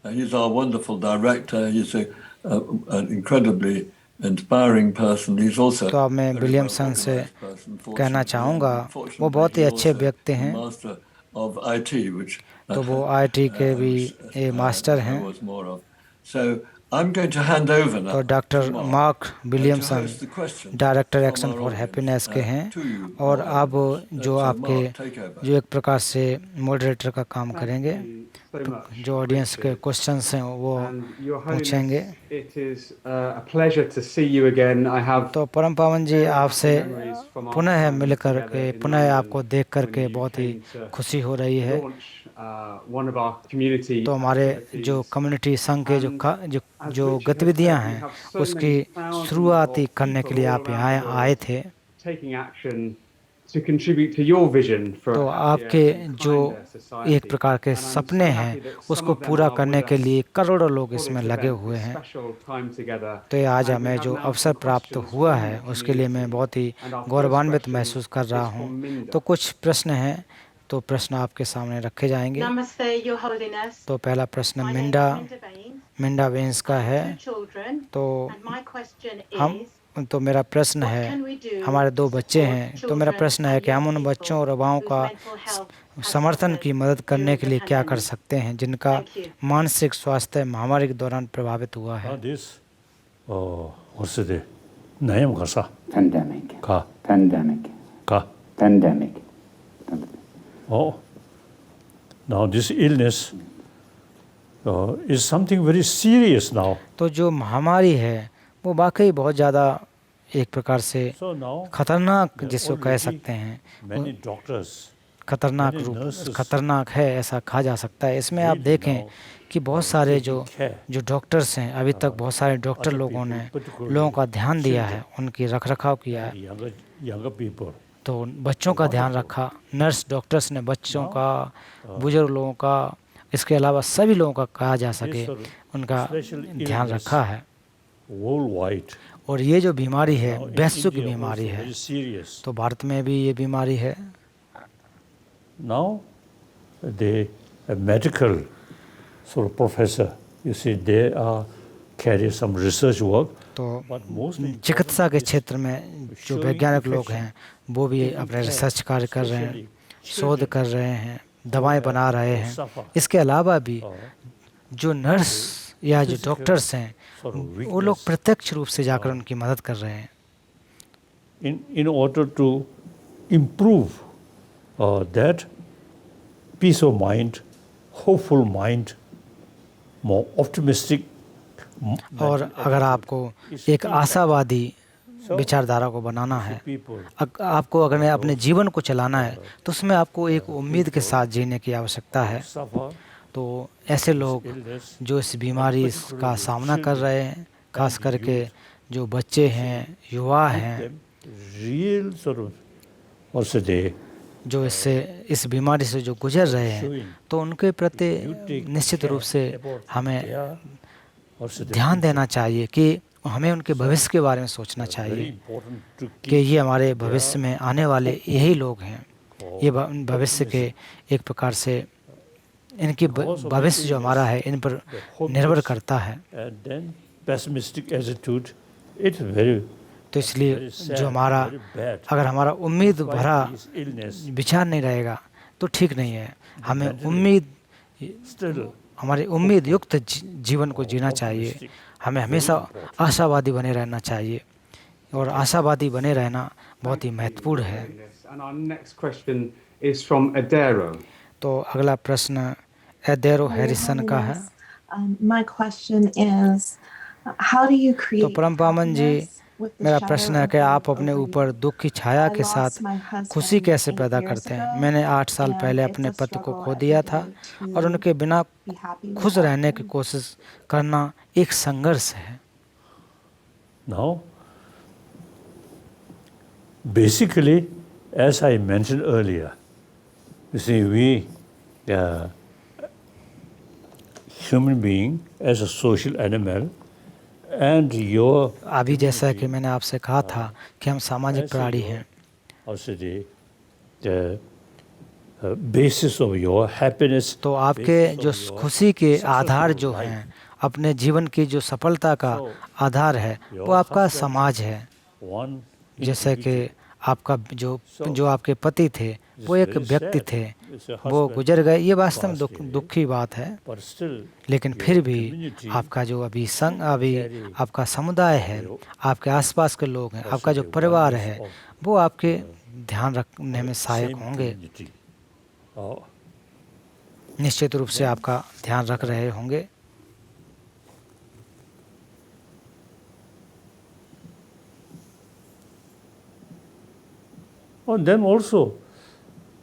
He's our wonderful director. He's an incredibly inspiring person. He's also तो अब मैं a very विलियमसन से well-organized person, कहना fortunately, चाहूँगा, and वो fortunately, बहुत ही he's अच्छे also व्यक्ति a हैं। master of IT, which तो वो आईटी के भी ये मास्टर I हैं। was more of. So I'm going to hand over now तो doctor to Mark mark to Williamson host the questions director from action our for audience, happiness के हैं, to you, और our अब audience. जो So आपके Mark, take over. जो एक प्रकार से मॉडरेटर का काम करेंगे, so much, जो ऑडियंस के Richard. क्वेश्चंस हैं वो And Your पूछेंगे। Holiness, it is a pleasure to see you again. I have तो परम पावन जी, very happy आपसे memories from our पुनः time मिल कर together के in पुनः London आपको देख कर के when you बहुत ही came to खुशी हो रही है। launch one of our community तो हमारे activities. जो कम्युनिटी संघ के And as जो Richard has गतिविधियां said, we हैं have so उसकी many thousands शुरुआती of करने के people लिए all आप around यहाँ the world आए थे। taking action to contribute to your vision for तो a happier आपके and जो kinder society. एक प्रकार के And I'm so सपने happy हैं that some उसको of them पूरा are करने with के us लिए करोड़ों लोग for इसमें this लगे event, हुए this हैं। special time together. तो ये आज And we हमें have जो now अवसर some प्राप्त questions हुआ from है the उसके लिए मैं community. बहुत ही And our first गौरवान्वित question महसूस कर रहा is हूँ। from Minda. तो कुछ प्रश्न हैं, तो प्रश्न आपके सामने रखे जाएंगे। Namaste, Your Holiness. तो पहला प्रश्न My name is Minda Minda Baines. Minda Vance का I है। have 2 children, तो and my question हम is, तो मेरा प्रश्न what है, can we do हमारे 2 to बच्चे support हैं, तो मेरा children प्रश्न है and कि हम young उन बच्चों और people युवाओं whose का mental health has समर्थन suffered की मदद करने during के the लिए क्या कर pandemic? सकते हैं जिनका Thank you. मानसिक स्वास्थ्य महामारी के दौरान प्रभावित हुआ है। This 어르신들 나염 가사 Pandemic. 가 Pandemic. 가. Pandemic. Now this illness is something very serious now. तो जो महामारी है वो वाकई बहुत ज़्यादा एक प्रकार से So now खतरनाक जिसको कह सकते हैं, many doctors खतरनाक many रूप nurses खतरनाक है ऐसा कहा जा सकता है। इसमें आप really देखें now कि बहुत सारे जो care जो डॉक्टर्स हैं, अभी तक बहुत सारे डॉक्टर other लोगों ने people, particularly लोगों का ध्यान दिया है, children. उनकी रखरखाव किया है। younger people. तो बच्चों का ध्यान रखा, नर्स डॉक्टर्स ने बच्चों का, बुजुर्ग लोगों का, इसके अलावा सभी लोगों का कहा जा सके This उनका special ध्यान illness रखा है। Worldwide. और ये जो बीमारी है Now in वैश्विक India बीमारी also है, very serious. तो भारत में भी ये बीमारी है। Now the medical sort of professor, you see, they are carry some research work, तो but mostly चिकित्सा के क्षेत्र में जो वैज्ञानिक लोग हैं वो भी अपने रिसर्च कार्य कर रहे हैं, शोध कर रहे हैं, दवाएं बना रहे हैं। इसके अलावा भी जो नर्स या जो डॉक्टर्स हैं वो लोग प्रत्यक्ष रूप से जाकर उनकी मदद कर रहे हैं। in order to improve that peace of mind, hopeful mind, more optimistic. और अगर आपको एक आशावादी विचारधारा को बनाना है, people आपको अगर अपने जीवन को चलाना है, तो उसमें आपको एक उम्मीद के साथ जीने की आवश्यकता है। suffer तो ऐसे लोग illness, जो इस बीमारी का सामना कर रहे हैं, खास करके जो बच्चे हैं, युवा हैं, them real sort of also they जो इस बीमारी से जो गुजर रहे हैं, तो उनके प्रति निश्चित रूप से हमें also ध्यान देना चाहिए कि हमें उनके भविष्य के बारे में सोचना very चाहिए important to कि keep ये हमारे भविष्य में आने वाले यही लोग हैं। ये भविष्य के एक प्रकार से इनकी भविष्य जो हमारा है इन पर निर्भर करता है। and then pessimistic attitude, it's very तो इसलिए very sad, जो हमारा very bad. अगर हमारा उम्मीद Despite भरा this illness, विचार नहीं रहेगा तो ठीक नहीं है। हमें still हमारी उम्मीद युक्त जीवन को जीना चाहिए। हमें हमेशा आशावादी बने रहना चाहिए और आशावादी बने रहना बहुत ही महत्वपूर्ण है। And our next question is from Adero. तो अगला प्रश्न एडेरो हैरिसन का है। My question is, how do you create तो परम पावन जी, happiness with the मेरा shadow प्रश्न है of कि आप grief अपने over ऊपर you? दुख की छाया I के lost साथ my husband खुशी कैसे 8 पैदा years करते हैं। ago, मैंने 8 साल and पहले it's अपने a पति को struggle खो every दिया day था to और उनके बिना be happy खुश without रहने की him. कोशिश करना एक संघर्ष है। now basically, as I mentioned earlier, you see, we, human being, as a social animal, and your अभी जैसा कि मैंने आपसे कहा था कि हम सामाजिक प्राणी हैं, also the basis of your happiness, तो आपके जो खुशी के आधार जो हैं, अपने जीवन की जो सफलता का आधार है, वो आपका समाज है। one जैसे कि आपका जो आपके पति थे, वो एक व्यक्ति थे, वो गुजर गए, ये वास्तव में दुखी बात है। but still लेकिन फिर भी आपका जो अभी आपका समुदाय है, आपके आसपास के लोग हैं, आपका जो परिवार है, वो आपके ध्यान रखने में सहायक होंगे, community. Oh, निश्चित रूप से आपका ध्यान रख रहे होंगे। and then also,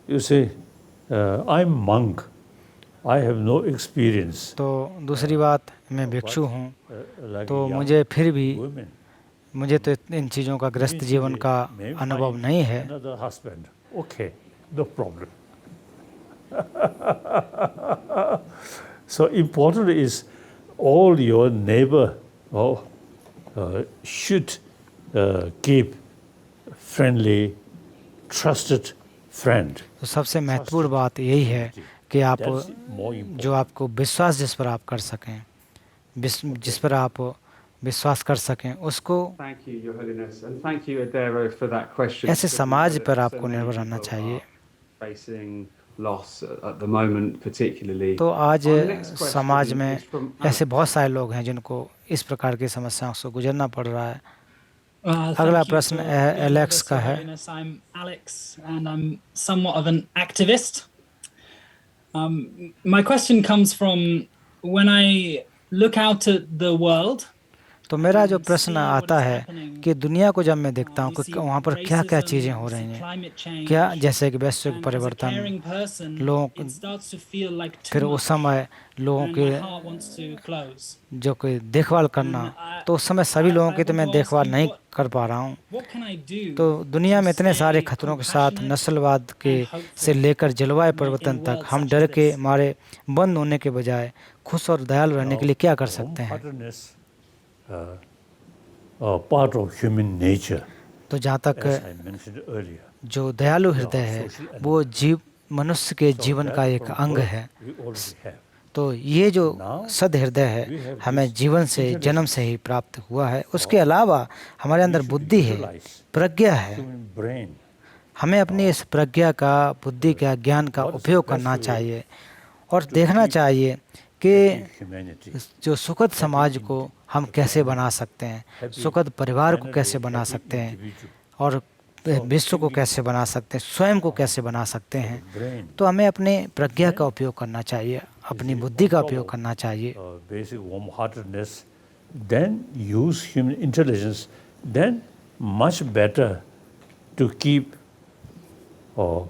you say, I'm monk. I have no experience. तो दूसरी बात, मैं भिक्षु हूँ, Like तो young मुझे फिर भी women. मुझे तो इन चीज़ों का ग्रस्त जीवन का May अनुभव find नहीं है। Another husband. Okay, no problem. So important is all your neighbor should keep friendly, trusted friend. तो सबसे महत्वपूर्ण बात यही है कि आप That's more important. जो आपको विश्वास जिस पर आप कर सकें, जिस पर आप विश्वास कर सकें, उसको Thank you, Your Holiness, and thank you, Adero, for that question. ऐसे because we समाज know पर that आपको so many निर्भर रहना people चाहिए। are facing loss at the moment, particularly. तो आज Our next question समाज में is from ऐसे Alex. बहुत सारे लोग हैं जिनको इस प्रकार की समस्याओं से गुजरना पड़ रहा है। Thank अगला you प्रश्न for being with Alex us, का Your है। Holiness. I'm Alex, and I'm somewhat of an activist. My question comes from when I look out at the world. तो मेरा जो प्रश्न आता है कि दुनिया को जब मैं देखता हूँ कि वहाँ पर क्या क्या चीज़ें हो रही हैं, क्या जैसे कि वैश्विक परिवर्तन, लोगों फिर उस समय लोगों के जो कोई देखभाल करना, तो उस समय सभी लोगों की तो मैं देखभाल नहीं कर पा रहा हूँ। तो दुनिया में इतने सारे खतरों के साथ, नस्लवाद के से लेकर जलवायु परिवर्तन तक, हम डर के मारे बंद होने के बजाय खुश और दयालु रहने के लिए क्या कर सकते हैं? Part of human nature, तो जहाँ तक as I mentioned earlier. जो दयालु हृदय है, वो मनुष्य के जीवन का एक अंग है। We already have. तो ये जो सद हृदय है, हमें जीवन से, जन्म से ही प्राप्त हुआ है। उसके अलावा हमारे अंदर बुद्धि है, प्रज्ञा है। Human brain. हमें अपनी इस प्रज्ञा का, बुद्धि का, ज्ञान का उपयोग करना चाहिए और देखना चाहिए कि Humanity. जो सुखद समाज को हम कैसे बना सकते हैं, सुखद परिवार को कैसे बना सकते हैं और विश्व को कैसे बना सकते हैं, स्वयं को कैसे बना सकते हैं। तो हमें अपने प्रज्ञा का उपयोग करना चाहिए, अपनी बुद्धि का उपयोग करना चाहिए। Basic warm-heartedness, then use human intelligence, then much better to keep a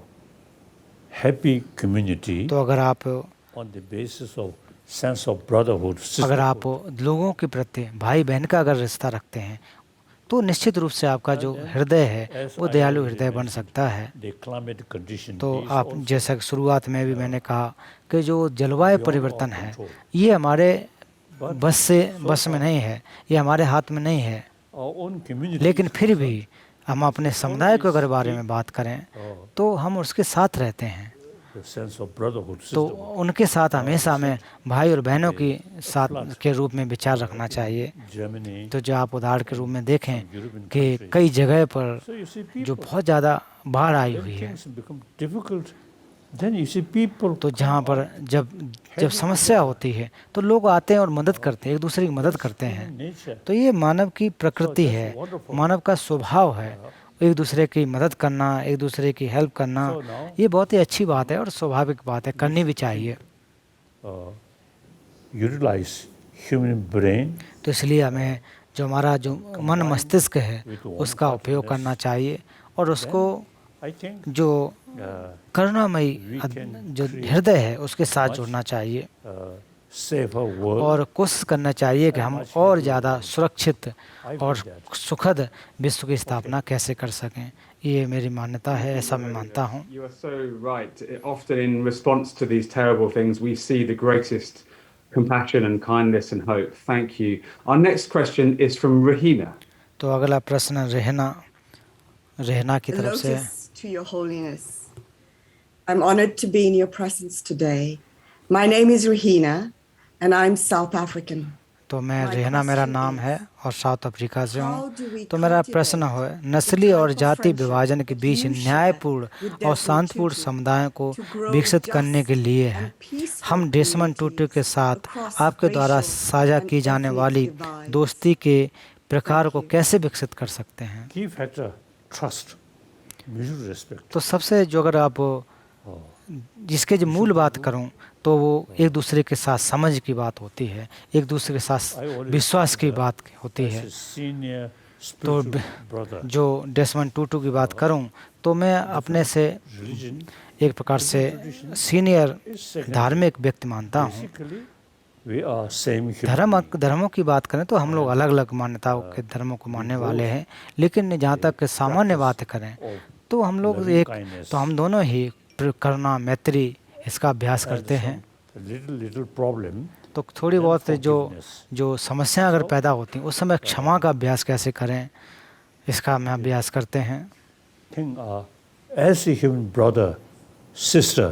happy community तो अगर आप on the basis of sense of brotherhood, अगर आप sisterhood. लोगों के प्रति भाई बहन का अगर रिश्ता रखते हैं, तो निश्चित रूप से आपका जो हृदय है वो दयालु हृदय बन सकता है। The climate condition तो is आप also जैसा कि शुरुआत में भी मैंने कहा कि जो जलवायु परिवर्तन है, ये हमारे बस में नहीं है, ये हमारे हाथ में नहीं है। our own community. लेकिन फिर भी हम अपने समुदाय के अगर बारे में बात करें तो हम उसके साथ रहते हैं। The sense of brotherhood, तो sisterhood. उनके साथ हमेशा हमें भाई और बहनों की साथ के रूप में विचार रखना चाहिए। Germany. तो जो आप उदाहरण के रूप में देखें कि कई जगह पर So you see जो people, बहुत ज़्यादा बाढ़ आई when हुई है, things become difficult, then you see people तो जहाँ पर जब समस्या होती है तो लोग आते हैं और मदद करते हैं, एक दूसरे की मदद करते हैं। nature. तो ये मानव की प्रकृति है, मानव का स्वभाव है, एक दूसरे की मदद करना, एक दूसरे की हेल्प करना, ये बहुत ही अच्छी बात है और स्वाभाविक बात है, करनी भी चाहिए। Utilize human brain तो इसलिए हमें जो हमारा जो मन मस्तिष्क है उसका उपयोग करना चाहिए और उसको I think जो करुणामयी जो हृदय है उसके साथ जुड़ना चाहिए। safer world. और कोशिश करना चाहिए कि हम और ज़्यादा सुरक्षित और सुखद विश्व की स्थापना कैसे कर सकें। ये मेरी मान्यता है, ऐसा मैं मानता हूँ। You are so right. Often in response to these terrible things, we see the greatest compassion and kindness and hope. Thank you. Our next question is from Rahina. तो अगला प्रश्न रहना की तरफ से है। Lotus to Your Holiness. I'm honored to be in your presence today. My name is Rahina and I'm South African. तो मैं रहना मेरा नाम है और साउथ अफ्रीका से हूँ। तो मेरा प्रश्न है, नस्ली और जाति विभाजन के बीच न्यायपूर्ण और शांतिपूर्ण समुदायों को विकसित करने के लिए है हम डेसमंड टूटू के साथ आपके द्वारा साझा की जाने वाली दोस्ती के प्रकार को कैसे विकसित कर सकते हैं। Key factor, trust, mutual respect. तो सबसे जो अगर आप जिसके जो मूल बात करूं तो वो एक दूसरे के साथ समझ की बात होती है, एक दूसरे के साथ विश्वास की बात होती है। Senior तो spiritual brother. जो डेसमंड टूटू की बात करूं तो मैं अपने से Religion एक प्रकार से सीनियर धार्मिक व्यक्ति मानता हूं। basically we are same human. धर्मों की बात करें तो हम लोग अलग अलग मान्यताओं के धर्मों को मानने वाले हैं, लेकिन जहाँ तक सामान्य बात करें तो हम लोग हम दोनों ही करुणा मैत्री इसका अभ्यास करते हैं। Little problem. तो थोड़ी बहुत जो समस्याएं अगर पैदा होती हैं उस समय क्षमा का अभ्यास कैसे करें, इसका हम अभ्यास करते हैं। Think as a human brother, sister,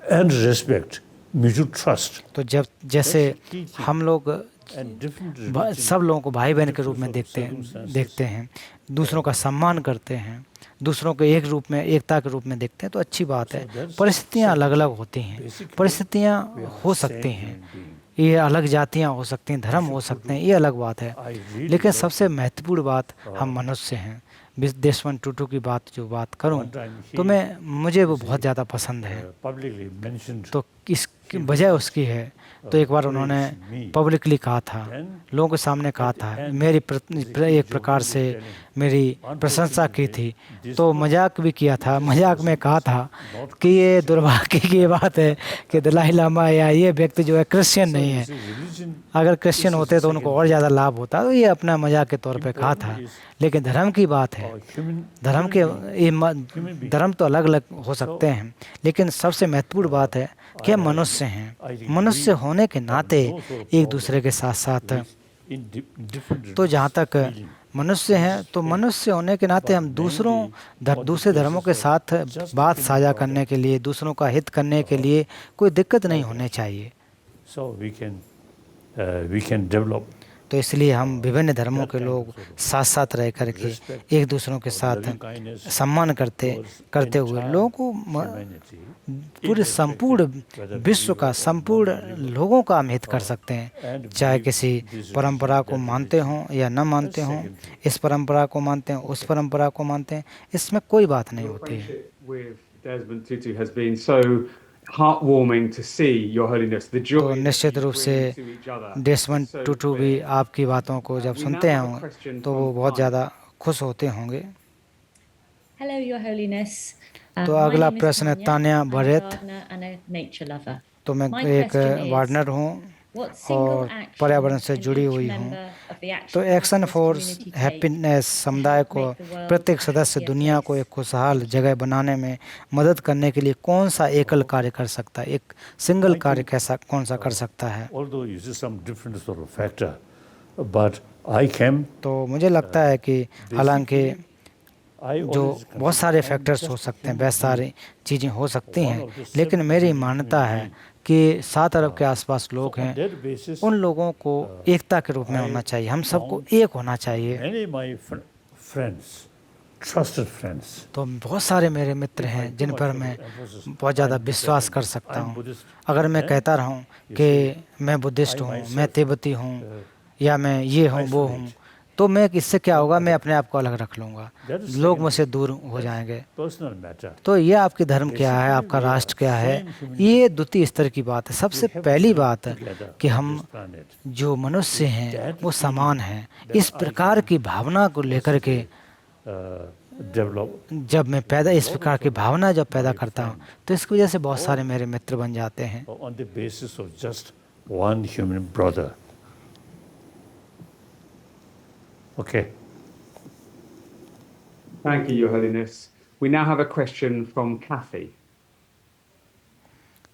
and respect, mutual trust. तो जैसे हम लोग And different सब लोगों को भाई बहन के रूप में देखते हैं, दूसरों का सम्मान करते हैं, दूसरों को एक रूप में एकता के रूप में देखते हैं, तो अच्छी बात है। परिस्थितियाँ अलग अलग होती हैं, परिस्थितियाँ हो सकती हैं, ये अलग जातियाँ हो सकती हैं, धर्म हो सकते हैं, ये अलग बात है। लेकिन सबसे महत्वपूर्ण बात हम मनुष्य हैं। डेसमंड टूटू की जो बात करूं तो मुझे वो बहुत ज़्यादा पसंद है। publicly mentioned. तो इसकी वजह उसकी है, तो एक बार उन्होंने पब्लिकली कहा था, लोगों के सामने कहा था, एक प्रकार से मेरी प्रशंसा की थी, तो मजाक भी किया था। मजाक में कहा था कि ये दुर्भाग्य की बात है कि दलाई लामा या ये व्यक्ति जो है क्रिश्चियन नहीं है, अगर क्रिश्चियन होते तो उनको और ज़्यादा लाभ होता। तो ये अपना मजाक के तौर पे कहा था, लेकिन धर्म की बात है। धर्म तो अलग अलग हो सकते हैं, लेकिन सबसे महत्वपूर्ण बात है कि हम मनुष्य हैं। मनुष्य होने के नाते एक दूसरे के साथ साथ, तो जहाँ तक मनुष्य हैं तो मनुष्य होने के नाते हम दूसरे धर्मों के साथ बात साझा करने के लिए, दूसरों का हित करने के लिए कोई दिक्कत नहीं होने चाहिए। So we can develop. तो इसलिए हम विभिन्न धर्मों के लोग साथ साथ रह करके एक दूसरों के साथ सम्मान करते हुए लोगों को पूरे संपूर्ण विश्व का संपूर्ण लोगों का हम हित कर सकते हैं, चाहे किसी परंपरा को मानते हों या न मानते हों, इस परंपरा को मानते हैं, उस परंपरा को मानते हैं, इसमें कोई बात नहीं होती है। Heartwarming to see, Your Holiness, the joy. तो निश्चित रूप से डेसमंड टूटू भी आपकी बातों को जब सुनते होंगे तो वो बहुत ज़्यादा खुश होते होंगे। Hello, Your Holiness. तो अगला प्रश्न है तान्या बरेत। तो मैं एक वार्डनर हूँ और पर्यावरण से जुड़ी हुई हूँ। तो एक्शन फॉर हैप्पीनेस समुदाय को प्रत्येक सदस्य दुनिया को एक खुशहाल जगह बनाने में मदद करने के लिए कौन सा एकल कार्य कर सकता है, एक सिंगल कार्य कौन सा कर सकता है। तो मुझे लगता है कि हालांकि जो बहुत सारे फैक्टर्स हो सकते हैं, बहुत सारी चीज़ें हो सकती हैं, लेकिन मेरी मान्यता है कि 7 अरब के आसपास लोग हैं, उन लोगों को एकता के रूप में होना चाहिए, हम सबको एक होना चाहिए। तो बहुत सारे मेरे मित्र हैं जिन पर मैं बहुत ज़्यादा विश्वास कर सकता हूँ। अगर मैं कहता रहूँ कि मैं बुद्धिस्ट हूँ, मैं तिब्बती हूँ, या मैं ये हूँ वो हूँ, तो मैं इससे क्या होगा, मैं अपने आप को अलग रख लूँगा, लोग मुझसे दूर हो जाएंगे। तो ये आपके धर्म क्या है, आपका राष्ट्र क्या है, ये द्वितीय स्तर की बात है। सबसे पहली बात कि हम जो मनुष्य हैं वो समान हैं, इस प्रकार की भावना को लेकर के जब मैं इस प्रकार की भावना जब पैदा करता हूँ तो इसकी वजह से बहुत सारे मेरे मित्र बन जाते हैं। one human brother. Okay. Thank you, Your Holiness. We now have a question from Kathy.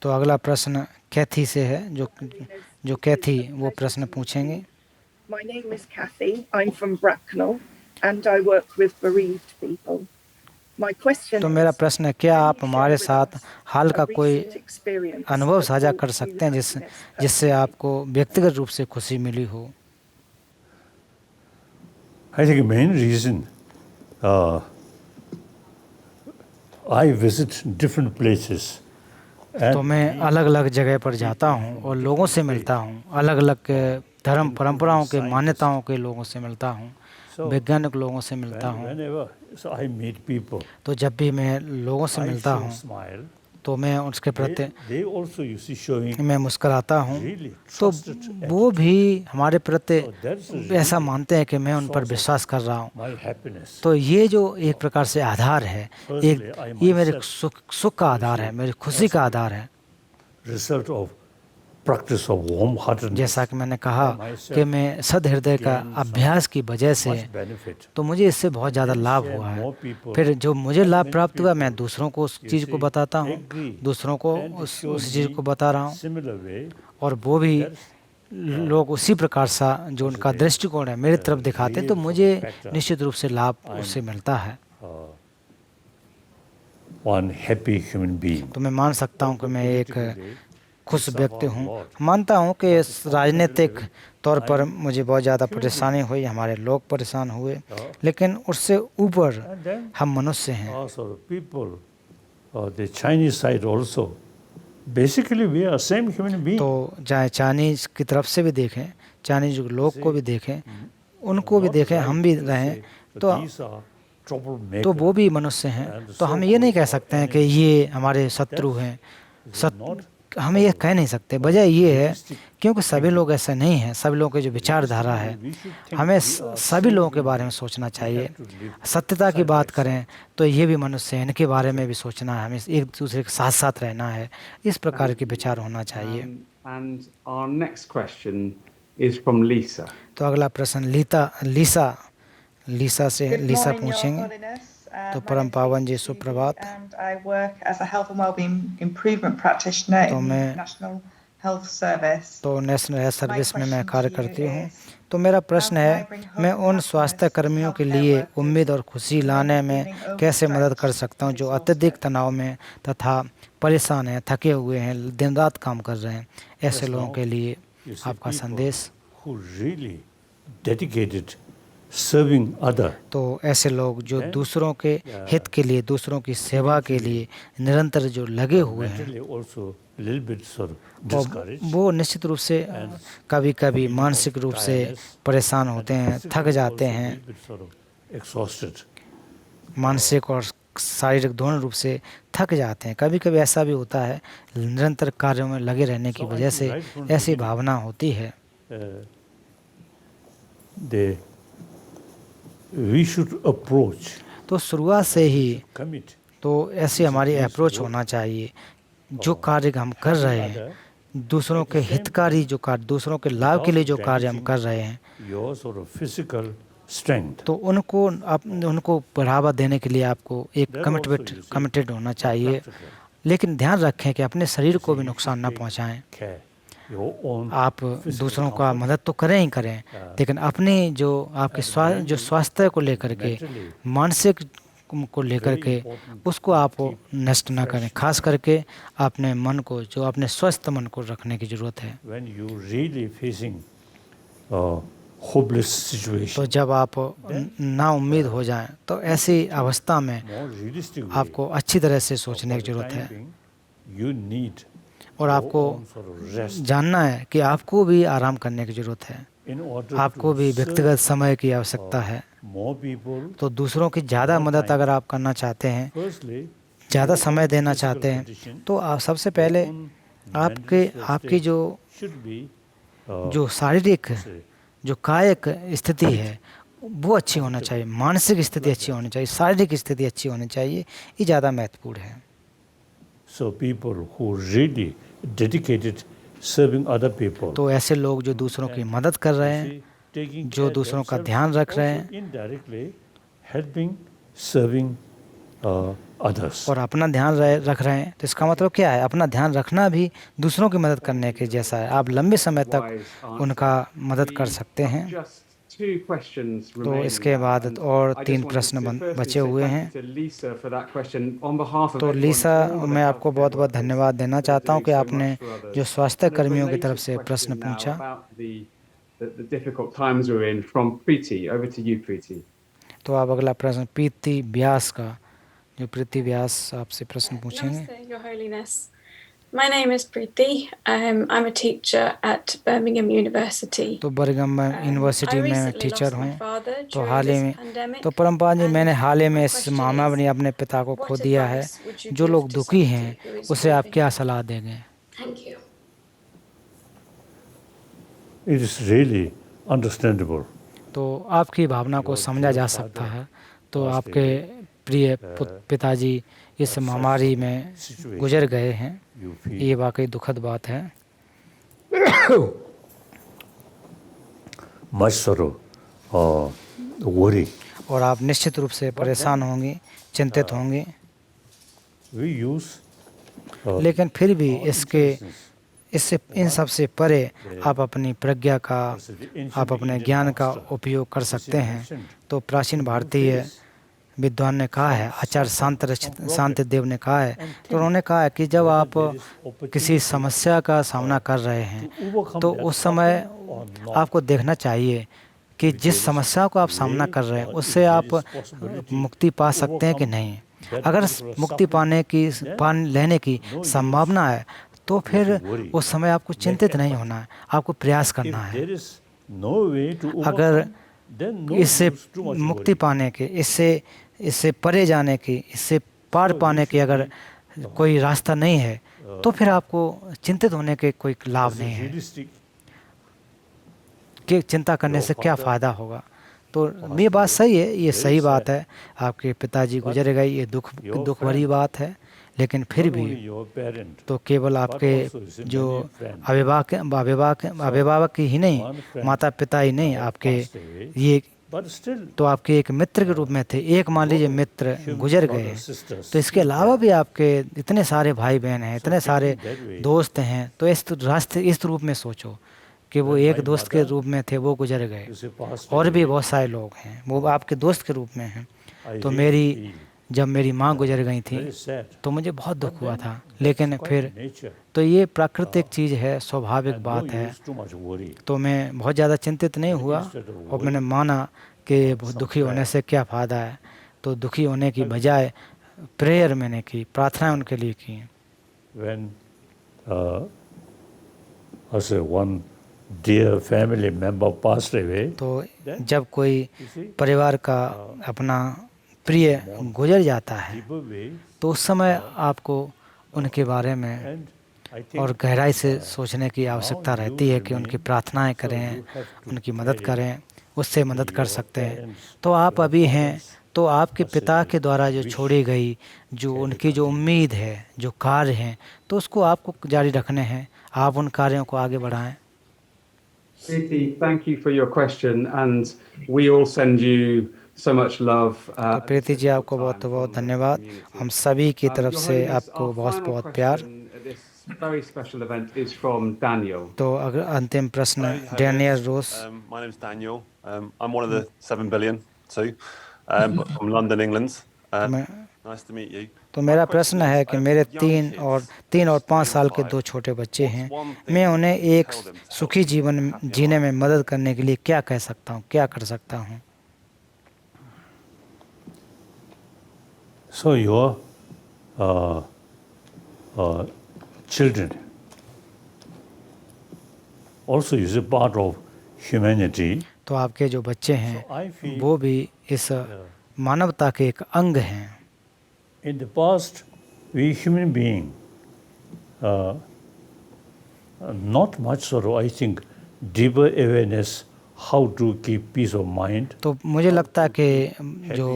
तो अगला प्रश्न कैथी से है, जो कैथी वो प्रश्न पूछेंगे. My name is Kathy. I'm from Bracknell and I work with bereaved people. My question तो मेरा प्रश्न है, क्या आप हमारे साथ हाल का कोई अनुभव साझा कर सकते हैं जिससे आपको व्यक्तिगत रूप से खुशी मिली हो? I think the main reason I visit different places. तो मैं अलग अलग जगह पर जाता हूँ और लोगों से मिलता हूँ, अलग अलग धर्म परंपराओं के मान्यताओं के लोगों से मिलता हूँ, वैज्ञानिक लोगों से मिलता हूँ. तो जब भी मैं लोगों से मिलता हूँ तो मैं उसके प्रति मैं मुस्कुराता हूँ, तो वो भी हमारे प्रति ऐसा मानते हैं कि मैं उन पर विश्वास कर रहा हूँ. तो ये जो एक प्रकार से आधार है, ये मेरे सुख का आधार है, मेरी खुशी का आधार है. जैसा कि मैंने कहा कि मैं सद्हृदय का अभ्यास की वजह से तो मुझे इससे बहुत ज़्यादा लाभ हुआ है. फिर जो मुझे लाभ प्राप्त हुआ, मैं दूसरों को उस चीज़ को बताता हूँ, दूसरों को उस चीज़ को बता रहा हूँ, और वो भी लोग उसी प्रकार सा जो उनका दृष्टिकोण है मेरी तरफ दिखाते हैं, तो मुझे निश्चित रूप से लाभ उससे मिलता है. तो मैं मान सकता हूँ कि मैं एक खुश व्यक्ति हूँ. मानता हूँ कि राजनीतिक तौर पर मुझे बहुत ज़्यादा परेशानी हुई, हमारे लोग परेशान हुए, लेकिन उससे ऊपर हम मनुष्य हैं. तो चाहे चाइनीज़ की तरफ से भी देखें, चाइनीज़ लोग को भी देखें, उनको भी देखें, हम भी रहें, तो वो भी मनुष्य हैं. तो हम ये नहीं कह सकते हैं कि ये हमारे शत्रु हैं. हमें ये कह नहीं सकते. वजह ये है क्योंकि सभी लोग ऐसे नहीं हैं. सभी लोगों की जो विचारधारा है, हमें सभी लोगों के बारे में सोचना चाहिए. सत्यता की बात करें तो ये भी मनुष्य हैं, इनके बारे में भी सोचना है, हमें एक दूसरे के साथ साथ रहना है. इस प्रकार के विचार होना चाहिए. And our next question is from Lisa. तो अगला प्रश्न लीसा से लीसा पूछेंगे. तो परम पावन जी सुप्रभात. तो मैं नेशनल हेल्थ सर्विस में मैं कार्य करती हूँ. तो मेरा प्रश्न है, मैं उन स्वास्थ्य कर्मियों के लिए उम्मीद और खुशी लाने में कैसे मदद कर सकता हूँ जो अत्यधिक तनाव में तथा परेशान हैं, थके हुए हैं, दिन रात काम कर रहे हैं. ऐसे लोगों के लिए आपका संदेश. तो ऐसे लोग जो दूसरों के हित के लिए, दूसरों की सेवा के लिए निरंतर जो लगे हुए हैं, वो निश्चित रूप से कभी कभी मानसिक रूप से परेशान होते हैं, थक जाते हैं. मानसिक और शारीरिक दोनों रूप से थक जाते हैं. कभी कभी ऐसा भी होता है, निरंतर कार्यों में लगे रहने की वजह से ऐसी भावना होती है. We should approach. तो शुरुआत से ही तो ऐसी हमारी अप्रोच होना चाहिए. जो कार्य हम कर रहे हैं, दूसरों के हितकारी जो कार्य, दूसरों के लाभ के लिए जो कार्य हम कर रहे हैं, तो उनको बढ़ावा देने के लिए आपको एक कमिटेड होना चाहिए. लेकिन ध्यान रखें कि अपने शरीर को भी नुकसान न पहुंचाएं. आप दूसरों का मदद तो करें ही करें, लेकिन अपने जो आपके स्वास्थ्य को लेकर के, मानसिक को लेकर के, उसको आप नष्ट ना करें. खास करके अपने मन को, जो अपने स्वस्थ मन को रखने की ज़रूरत है. तो जब आप ना उम्मीद हो जाएं, तो ऐसी अवस्था में आपको अच्छी तरह से सोचने की ज़रूरत है. और आपको जानना है कि आपको भी आराम करने की ज़रूरत है, आपको भी व्यक्तिगत समय की आवश्यकता है. तो दूसरों की ज़्यादा मदद अगर आप करना चाहते हैं, ज़्यादा समय देना चाहते हैं, तो आप सबसे पहले आपकी जो शारीरिक, जो कायिक स्थिति है वो अच्छी होना चाहिए. मानसिक स्थिति अच्छी होनी चाहिए, शारीरिक स्थिति अच्छी होनी चाहिए. ये ज़्यादा महत्वपूर्ण है. So people who really dedicated serving other people. तो ऐसे लोग जो दूसरों की मदद कर रहे हैं, Taking जो care दूसरों का themselves, ध्यान रख रहे also हैं indirectly helping, serving others. और अपना ध्यान रख रहे हैं, तो इसका मतलब क्या है? अपना ध्यान रखना भी दूसरों की मदद करने के जैसा है। आप लंबे समय तक उनका मदद कर सकते हैं। तो इसके बाद और 3 प्रश्न बचे हुए हैं। तो लीसा, मैं आपको बहुत बहुत धन्यवाद देना चाहता हूं कि आपने जो स्वास्थ्य कर्मियों की तरफ से प्रश्न पूछा। तो आप अगला प्रश्न प्रीति व्यास का, जो प्रीति व्यास आपसे प्रश्न पूछेंगे। Namaste, Your Holiness. My name is Preeti. I'm a teacher at Birmingham University. तो बर्मिंघम यूनिवर्सिटी में मैं टीचर हूँ। तो हाल ही में, तो परमपाल जी, मैंने हाल ही में इस महामारी में अपने पिता को खो दिया है। जो लोग दुखी हैं उसे आप क्या सलाह देंगे? Thank you. It is really understandable. तो आपकी भावना को समझा जा सकता है। तो आपके प्रिय पिताजी इस महामारी में गुजर गए हैं, ये वाकई दुखद बात है। Much sorrow or worry. और आप निश्चित रूप से परेशान होंगे, चिंतित होंगे। We use, लेकिन फिर भी इससे इन सब से परे आप अपनी प्रज्ञा का, आप अपने ज्ञान का उपयोग कर सकते हैं। तो प्राचीन भारतीय विद्वान ने कहा है, आचार्य शांति देव ने कहा है, तो उन्होंने कहा है कि जब आप किसी समस्या का सामना कर रहे हैं तो उस समय आपको देखना चाहिए कि जिस समस्या को आप सामना कर रहे हैं उससे आप मुक्ति पा सकते हैं कि नहीं। अगर मुक्ति लेने की संभावना है तो फिर उस समय आपको चिंतित नहीं होना है, आपको प्रयास करना है। अगर इससे मुक्ति पाने के, इससे परे जाने की, इससे पार पाने की अगर कोई रास्ता नहीं है तो फिर आपको चिंतित होने के कोई लाभ नहीं है कि चिंता करने से क्या फ़ायदा होगा। तो ये बात सही है, ये सही बात है। आपके पिताजी गुजर गए, ये दुख भरी बात है, लेकिन फिर भी तो केवल आपके जो अभिभावक ही नहीं, माता पिता ही नहीं, आपके ये तो आपके एक मित्र के रूप में थे। एक मान लीजिए मित्र गुजर गए, तो इसके अलावा भी आपके इतने सारे भाई बहन हैं, इतने सारे दोस्त हैं। तो इस रूप में सोचो कि वो एक दोस्त के रूप में थे, वो गुजर गए, और भी बहुत सारे लोग हैं वो आपके दोस्त के रूप में हैं। तो जब मेरी माँ गुजर गई थी तो मुझे बहुत दुख हुआ था, लेकिन फिर तो ये प्राकृतिक चीज़ है, स्वाभाविक बात है। तो मैं बहुत ज़्यादा चिंतित नहीं हुआ और मैंने माना कि बहुत दुखी होने से क्या फ़ायदा है। तो दुखी होने की बजाय प्रेयर मैंने की, प्रार्थना उनके लिए की। dear family member passed away, तो जब कोई परिवार का अपना प्रिय गुजर जाता है तो उस समय आपको उनके बारे में और गहराई से सोचने की आवश्यकता रहती है कि उनकी प्रार्थनाएं करें, उनकी मदद करें, उससे मदद कर सकते हैं। तो आप अभी हैं, तो आपके पिता के द्वारा जो छोड़ी गई जो उनकी जो उम्मीद है, जो कार्य हैं, तो उसको आपको जारी रखने हैं। आप उन कार्यों को आगे बढ़ाएं। Preeti, thank you for your question, and we all send you so much love. तो प्रीति जी, आपको बहुत बहुत धन्यवाद। हम सभी की तरफ से आपको बहुत बहुत प्यार। Very special event is from Daniel. तो अगर अंतिम प्रश्न Daniel Ross. My name is Daniel. I'm one of the 7 billion too, from London, England. Nice to meet you. तो मेरा प्रश्न है कि मेरे 3 और 5 साल के 2 छोटे बच्चे हैं। मैं उन्हें एक सुखी जीवन जीने में मदद करने के लिए क्या कह सकता हूँ, क्या कर सकता हूँ? So your children also is a part of humanity. तो आपके जो बच्चे हैं वो भी इस मानवता के एक अंग हैं। In the past, we human being, not much sorrow, I think, deeper awareness how to keep peace of mind. तो मुझे लगता है कि जो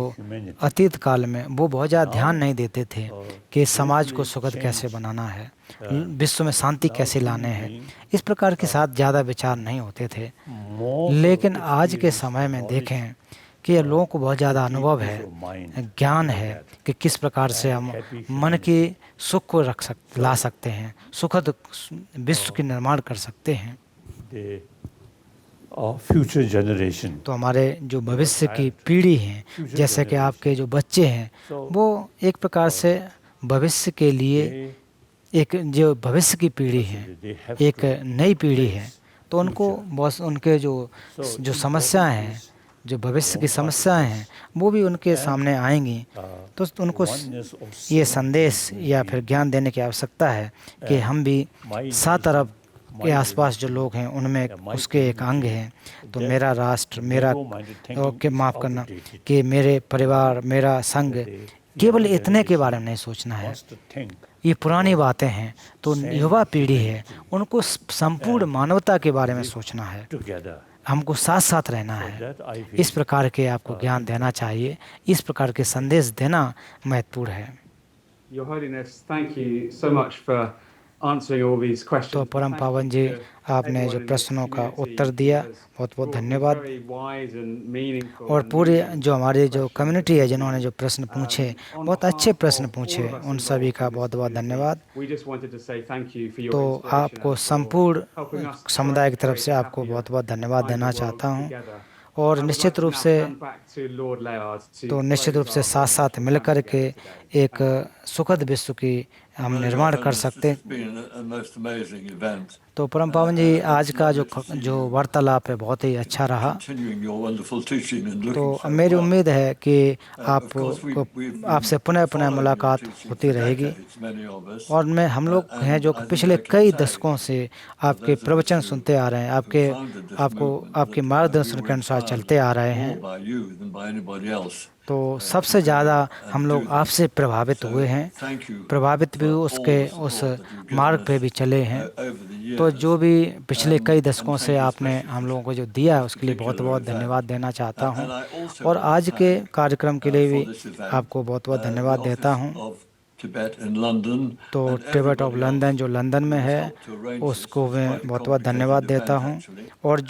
अतीत काल में वो बहुत ज़्यादा ध्यान नहीं देते थे कि समाज को सुखद कैसे बनाना है। विश्व में शांति कैसे लाने हैं, इस प्रकार के साथ ज़्यादा विचार नहीं होते थे। लेकिन आज के समय में देखें कि लोगों को बहुत ज़्यादा अनुभव है, ज्ञान है कि किस प्रकार से हम मन के सुख को ला सकते हैं, सुखद विश्व की निर्माण कर सकते हैं। फ्यूचर जनरेशन, तो हमारे जो भविष्य की पीढ़ी है, जैसे कि आपके जो बच्चे हैं, वो एक प्रकार से भविष्य के लिए एक जो भविष्य की पीढ़ी है, एक नई पीढ़ी है, तो उनको बहुत उनके जो समस्याएं हैं, जो भविष्य की समस्याएं हैं, वो भी उनके सामने आएंगी। तो उनको ये संदेश या फिर ज्ञान देने की आवश्यकता है कि हम भी 7 अरब के आसपास जो लोग हैं उनमें उसके एक अंग हैं। तो मेरा राष्ट्र, मेरा माफ़ करना कि मेरे परिवार, मेरा संघ, केवल इतने के बारे में नहीं सोचना है। ये पुरानी बातें हैं। तो युवा पीढ़ी है, उनको संपूर्ण मानवता के बारे में सोचना है, हमको साथ साथ रहना है। इस प्रकार के आपको ज्ञान देना चाहिए, इस प्रकार के संदेश देना महत्वपूर्ण है। Your Holiness, thank you so much for answering all these questions. तो परम पावन जी, आपने जो प्रश्नों का उत्तर दिया, बहुत बहुत धन्यवाद। और पूरे जो हमारे जो कम्युनिटी है, जिन्होंने जो प्रश्न पूछे, बहुत अच्छे प्रश्न पूछे, उन सभी का बहुत बहुत धन्यवाद। तो आपको संपूर्ण समुदाय की तरफ से आपको बहुत बहुत धन्यवाद देना चाहता हूँ। और निश्चित रूप से साथ साथ मिलकर के एक सुखद विश्व की हम निर्माण कर सकते हैं। तो परम पावन जी, आज का जो वार्तालाप है बहुत ही अच्छा रहा। तो मेरी उम्मीद है कि आपसे पुनः मुलाकात होती रहेगी। और हम लोग हैं जो पिछले कई दशकों से आपके प्रवचन सुनते आ रहे हैं, आपके मार्गदर्शन के अनुसार चलते आ रहे हैं। तो सबसे ज़्यादा हम लोग आपसे प्रभावित हुए हैं, प्रभावित भी उस मार्ग पे भी चले हैं। तो जो भी पिछले कई दशकों से आपने हम लोगों को जो दिया है, उसके लिए बहुत बहुत धन्यवाद देना चाहता हूँ। और आज के कार्यक्रम के लिए भी आपको बहुत बहुत धन्यवाद देता हूँ। तो टिबेट ऑफ लंदन जो लंदन में है, उसको मैं बहुत बहुत धन्यवाद देता हूँ। और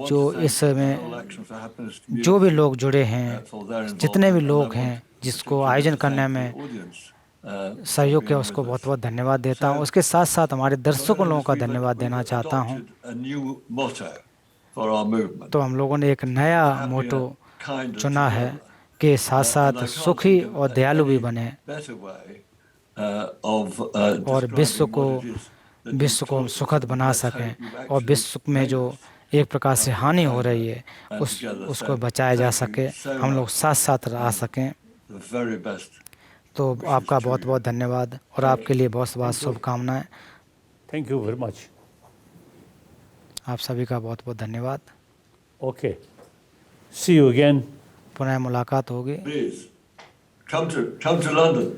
जो इसमें जो भी लोग जुड़े हैं, जितने भी लोग हैं जिसको आयोजन करने में सहयोग किया, उसको बहुत बहुत धन्यवाद देता हूँ। उसके साथ साथ हमारे दर्शकों लोगों का धन्यवाद देना चाहता हूँ। तो हम लोगों ने एक नया मोटो चुना है कि साथ साथ सुखी और दयालु भी बने, और विश्व को हम सुखद बना सकें, और विश्व में जो एक प्रकार से हानि हो रही है उसको बचाया जा सके, हम लोग साथ साथ रह सकें। तो आपका बहुत बहुत धन्यवाद और आपके लिए बहुत बहुत शुभकामनाएं। Thank you very much. आप सभी का बहुत बहुत धन्यवाद। Okay, see you again. पुनः मुलाकात होगी। Come to London.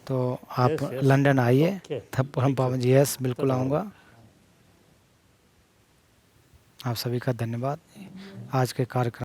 तो आप लंदन आइए। तब हम पावन जी, यस बिल्कुल आऊँगा। आप सभी का धन्यवाद। आज के कार्यक्रम